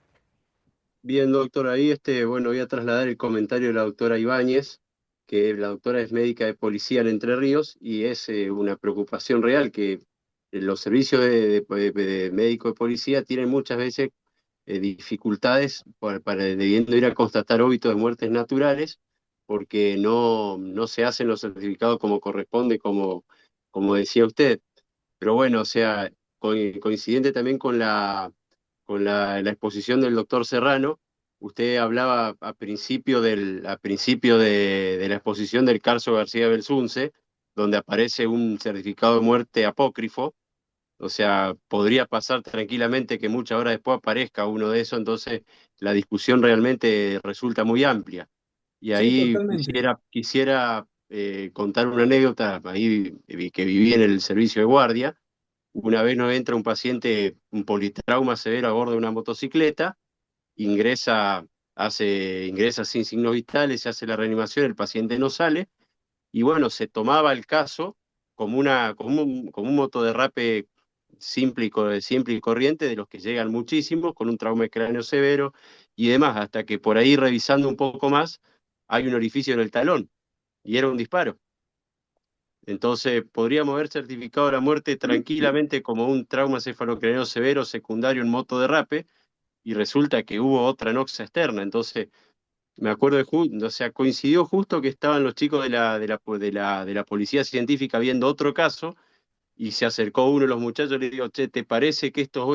Bien, doctor, ahí bueno, voy a trasladar el comentario de la doctora Ibáñez, que la doctora es médica de policía en Entre Ríos y es una preocupación real que los servicios de médico de policía tienen muchas veces dificultades debiendo ir a constatar óbitos de muertes naturales porque no se hacen los certificados como corresponde, como decía usted. Pero bueno, o sea, coincidente también con la exposición del doctor Serrano, usted hablaba a principio de la exposición del caso García Belsunce, donde aparece un certificado de muerte apócrifo, o sea, podría pasar tranquilamente que muchas horas después aparezca uno de esos, entonces la discusión realmente resulta muy amplia. Y Sí, ahí totalmente. quisiera contar una anécdota, ahí que viví en el servicio de guardia. Una vez nos entra un paciente, un politrauma severo a bordo de una motocicleta, ingresa, ingresa sin signos vitales, se hace la reanimación, el paciente no sale, y bueno, se tomaba el caso como un motoderrape simple y corriente, de los que llegan muchísimos, con un trauma de cráneo severo y demás, hasta que por ahí revisando un poco más, hay un orificio en el talón, y era un disparo. Entonces, podríamos haber certificado la muerte tranquilamente como un trauma cefalocraniano severo secundario en motoderrape, y resulta que hubo otra noxa externa. Entonces, me acuerdo o sea, coincidió justo que estaban los chicos de la policía científica viendo otro caso y se acercó uno de los muchachos y le dijo, che, ¿te parece que esto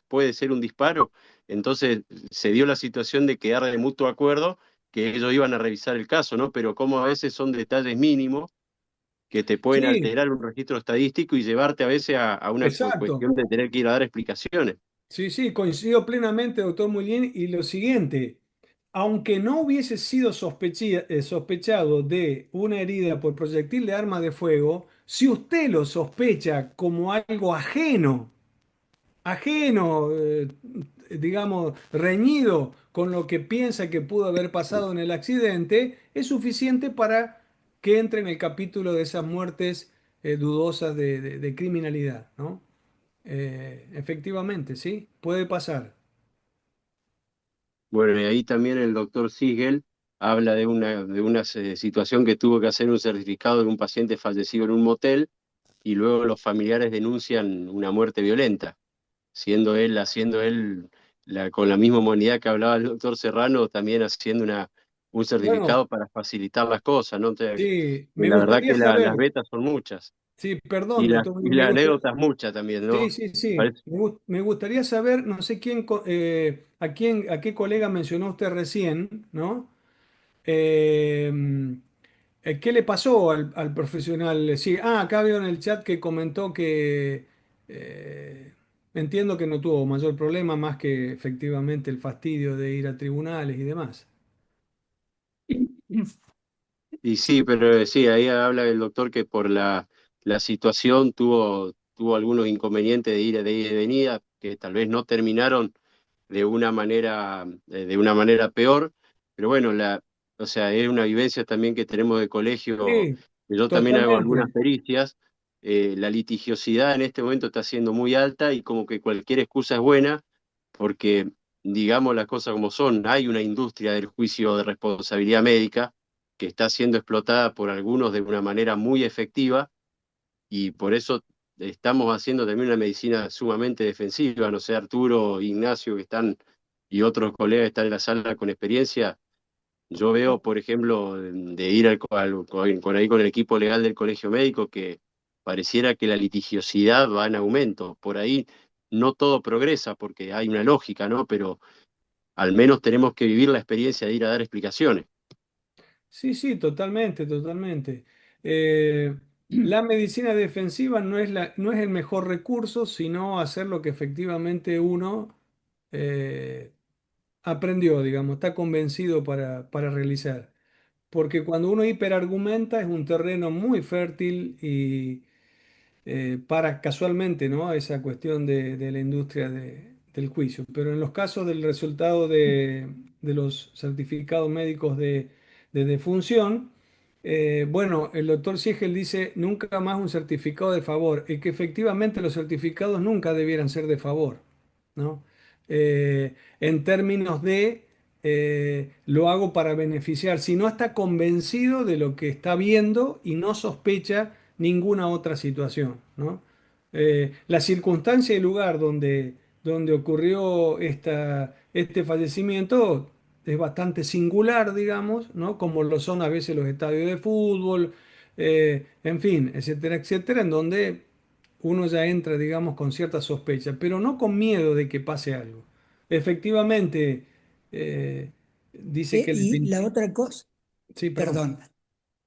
puede ser un disparo? Entonces se dio la situación de quedar de mutuo acuerdo que ellos iban a revisar el caso, ¿no? Pero como a veces son detalles mínimos que te pueden Sí, alterar un registro estadístico y llevarte a veces a una exacto. cuestión de tener que ir a dar explicaciones. Sí, sí, coincido plenamente, doctor Mullín. Y lo siguiente, aunque no hubiese sido sospechado de una herida por proyectil de arma de fuego, si usted lo sospecha como algo ajeno, digamos, reñido con lo que piensa que pudo haber pasado en el accidente, es suficiente para que entre en el capítulo de esas muertes dudosas de criminalidad, ¿no? Efectivamente, sí, puede pasar. Bueno, y ahí también el doctor Siegel habla de una situación que tuvo que hacer un certificado de un paciente fallecido en un motel y luego los familiares denuncian una muerte violenta, haciendo él con la misma humanidad que hablaba el doctor Serrano, también haciendo un Bueno, certificado para facilitar las cosas, ¿no? sí, me La verdad gustaría que las saber, vetas son muchas sí, perdón, y las, doctor, y me las gusta, anécdotas muchas también, sí, ¿no? sí, sí, Parece- me gustaría saber, no sé a qué colega mencionó usted recién, ¿no? Eh, ¿Qué le pasó al profesional? Sí, acá veo en el chat que comentó que eh, entiendo que no tuvo mayor problema más que efectivamente el fastidio de ir a tribunales y demás. Y sí, pero sí, ahí habla el doctor que por la situación tuvo algunos inconvenientes de ida y venida, que tal vez no terminaron de una manera peor, pero bueno, o sea, es una vivencia también que tenemos de colegio, Sí, que yo también hago algunas totalmente. pericias, la litigiosidad en este momento está siendo muy alta y como que cualquier excusa es buena, porque digamos las cosas como son, hay una industria del juicio de responsabilidad médica que está siendo explotada por algunos de una manera muy efectiva y por eso estamos haciendo también una medicina sumamente defensiva. No sé, Arturo, Ignacio, que están, y otros colegas que están en la sala con experiencia. Yo veo, por ejemplo, de ir con ahí con el equipo legal del colegio médico, que pareciera que la litigiosidad va en aumento. Por ahí no todo progresa porque hay una lógica, ¿no? Pero al menos tenemos que vivir la experiencia de ir a dar explicaciones. Sí, sí, totalmente, totalmente. Eh, la medicina defensiva no es el mejor recurso, sino hacer lo que efectivamente uno eh, aprendió, digamos, está convencido para realizar. Porque cuando uno hiperargumenta es un terreno muy fértil y para casualmente, ¿no? Esa cuestión de la industria del juicio. Pero en los casos del resultado de los certificados médicos de defunción, bueno, el doctor Siegel dice nunca más un certificado de favor y que efectivamente los certificados nunca debieran ser de favor, ¿no? En términos de lo hago para beneficiar, si no está convencido de lo que está viendo y no sospecha ninguna otra situación, ¿no? La circunstancia y lugar donde ocurrió este fallecimiento es bastante singular, digamos, ¿no? Como lo son a veces los estadios de fútbol, en fin, etcétera, etcétera, en donde uno ya entra, digamos, con cierta sospecha, pero no con miedo de que pase algo. Efectivamente, dice que Y la otra cosa, Sí, perdón. perdón,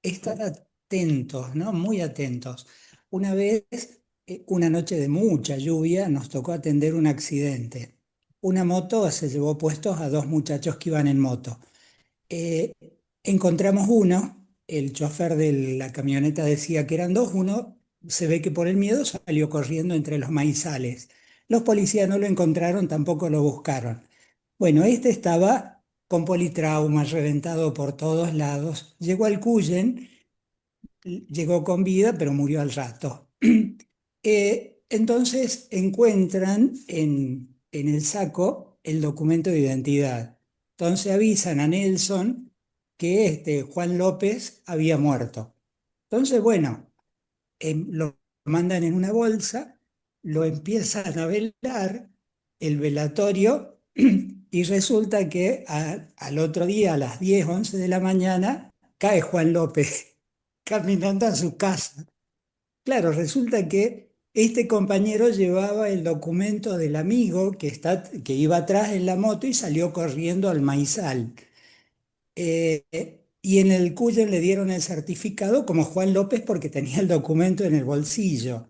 estar atentos, ¿no? Muy atentos. Una vez, una noche de mucha lluvia, nos tocó atender un accidente. Una moto se llevó puestos a dos muchachos que iban en moto. Eh, Encontramos uno, el chofer de la camioneta decía que eran dos, uno se ve que por el miedo salió corriendo entre los maizales. Los policías no lo encontraron, tampoco lo buscaron. Bueno, este estaba con politrauma, reventado por todos lados. Llegó al Cuyen, llegó con vida, pero murió al rato. Entonces encuentran en el saco el documento de identidad. Entonces avisan a Nelson que Juan López había muerto. Entonces, bueno, lo mandan en una bolsa, lo empiezan a velar, el velatorio Y resulta que al otro día, a las 10 11 de la mañana, cae Juan López caminando a su casa. Claro, resulta que este compañero llevaba el documento del amigo que iba atrás en la moto y salió corriendo al maizal. Y en el Cuyen le dieron el certificado como Juan López porque tenía el documento en el bolsillo.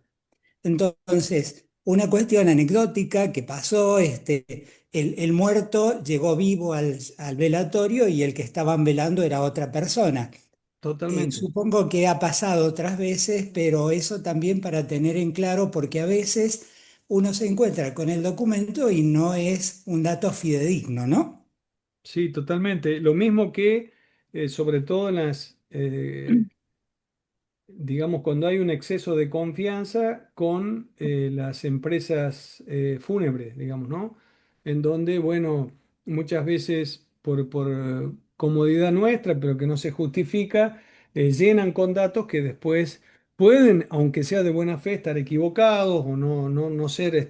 Entonces, una cuestión anecdótica que pasó, el muerto llegó vivo al velatorio y el que estaban velando era otra persona. Totalmente. Supongo que ha pasado otras veces, pero eso también para tener en claro, porque a veces uno se encuentra con el documento y no es un dato fidedigno, ¿no? Sí, totalmente. Lo mismo que, sobre todo en las, digamos, cuando hay un exceso de confianza con las empresas fúnebres, digamos, ¿no? En donde, bueno, muchas veces por comodidad nuestra, pero que no se justifica, llenan con datos que después pueden, aunque sea de buena fe, estar equivocados o no ser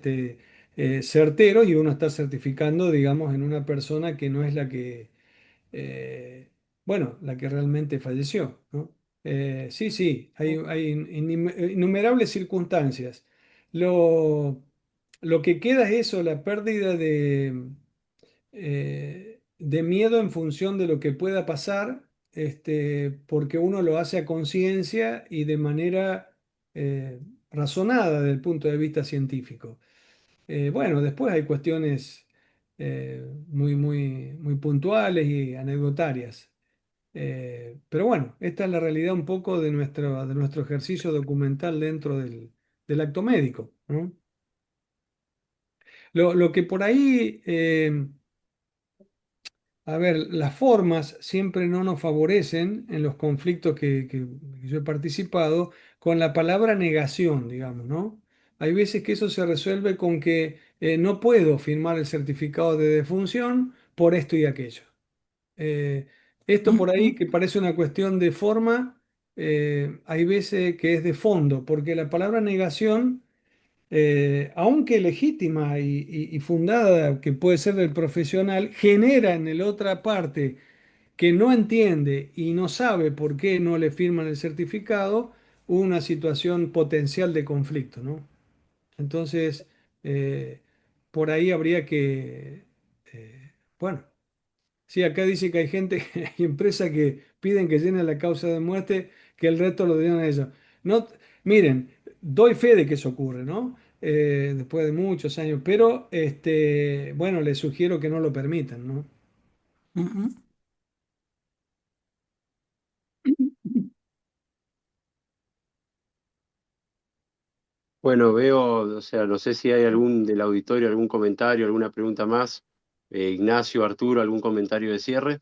certeros y uno está certificando, digamos, en una persona que no es la que eh, bueno, la que realmente falleció, ¿no? Sí, sí, hay innumerables circunstancias. Lo, lo que queda es eso, la pérdida de miedo en función de lo que pueda pasar, porque uno lo hace a conciencia y de manera razonada desde el punto de vista científico. Bueno, después hay cuestiones muy puntuales y anecdotarias. Pero bueno, esta es la realidad un poco de nuestro ejercicio documental dentro del acto médico, ¿no? Lo que por ahí, a ver, las formas siempre no nos favorecen en los conflictos que yo he participado con la palabra negación, digamos, ¿no? Hay veces que eso se resuelve con que no puedo firmar el certificado de defunción por esto y aquello. Eh, Esto por ahí que parece una cuestión de forma, hay veces que es de fondo, porque la palabra negación, aunque legítima y fundada, que puede ser del profesional, genera en la otra parte que no entiende y no sabe por qué no le firman el certificado, una situación potencial de conflicto, ¿no? Entonces, eh, por ahí habría que, bueno. Sí, acá dice que hay gente, hay empresas que piden que llenen la causa de muerte, que el resto lo den a ellos. No, miren, doy fe de que eso ocurre, ¿no? Después de muchos años, pero bueno, les sugiero que no lo permitan, ¿no? Ujú. Bueno, veo, o sea, no sé si hay algún del auditorio, algún comentario, alguna pregunta más. Ignacio, Arturo, algún comentario de cierre.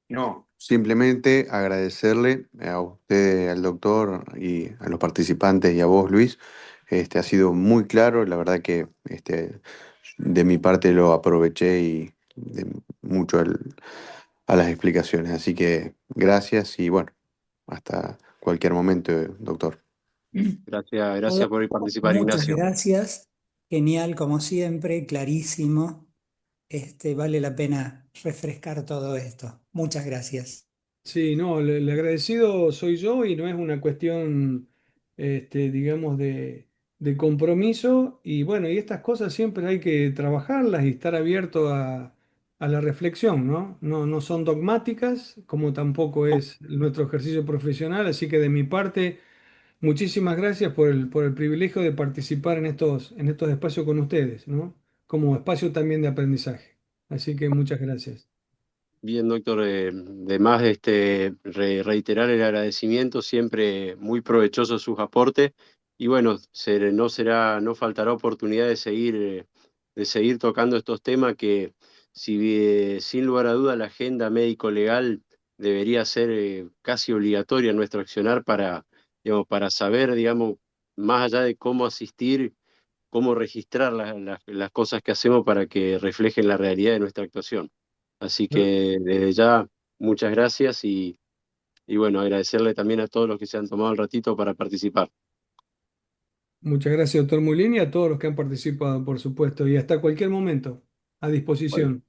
No, simplemente agradecerle a usted, al doctor y a los participantes y a vos, Luis. Ha sido muy claro, la verdad que de mi parte lo aproveché y mucho a las explicaciones. Así que gracias y bueno, hasta cualquier momento, doctor. Gracias, gracias Todo- por participar, Muchas Ignacio. gracias. Genial, como siempre, clarísimo. Vale la pena refrescar todo esto. Muchas gracias. Sí, no, el agradecido soy yo y no es una cuestión, digamos, de compromiso. Y bueno, y estas cosas siempre hay que trabajarlas y estar abierto a la reflexión, ¿no? No son dogmáticas, como tampoco es nuestro ejercicio profesional. Así que de mi parte, muchísimas gracias por el privilegio de participar en estos espacios con ustedes, ¿no? Como espacio también de aprendizaje. Así que muchas gracias. Bien, doctor, de más reiterar el agradecimiento, siempre muy provechosos sus aportes. Y bueno, no faltará oportunidad de seguir tocando estos temas que, si sin lugar a duda, la agenda médico-legal debería ser casi obligatoria en nuestro accionar para, digamos, para saber, digamos, más allá de cómo asistir, cómo registrar las cosas que hacemos para que reflejen la realidad de nuestra actuación. Así que desde ya, muchas gracias y bueno, agradecerle también a todos los que se han tomado el ratito para participar. Muchas gracias, doctor Mulini, y a todos los que han participado, por supuesto, y hasta cualquier momento, a Bueno, disposición.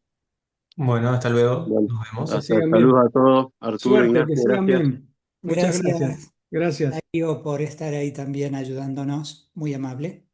Bueno, hasta luego. Bueno, Nos Que vemos. hasta sigan saludos bien. a todos. Arturo, Suerte, que Ignacio, sigan gracias. bien. Muchas gracias. Gracias, Gracias. Darío, por estar ahí también ayudándonos. Muy amable.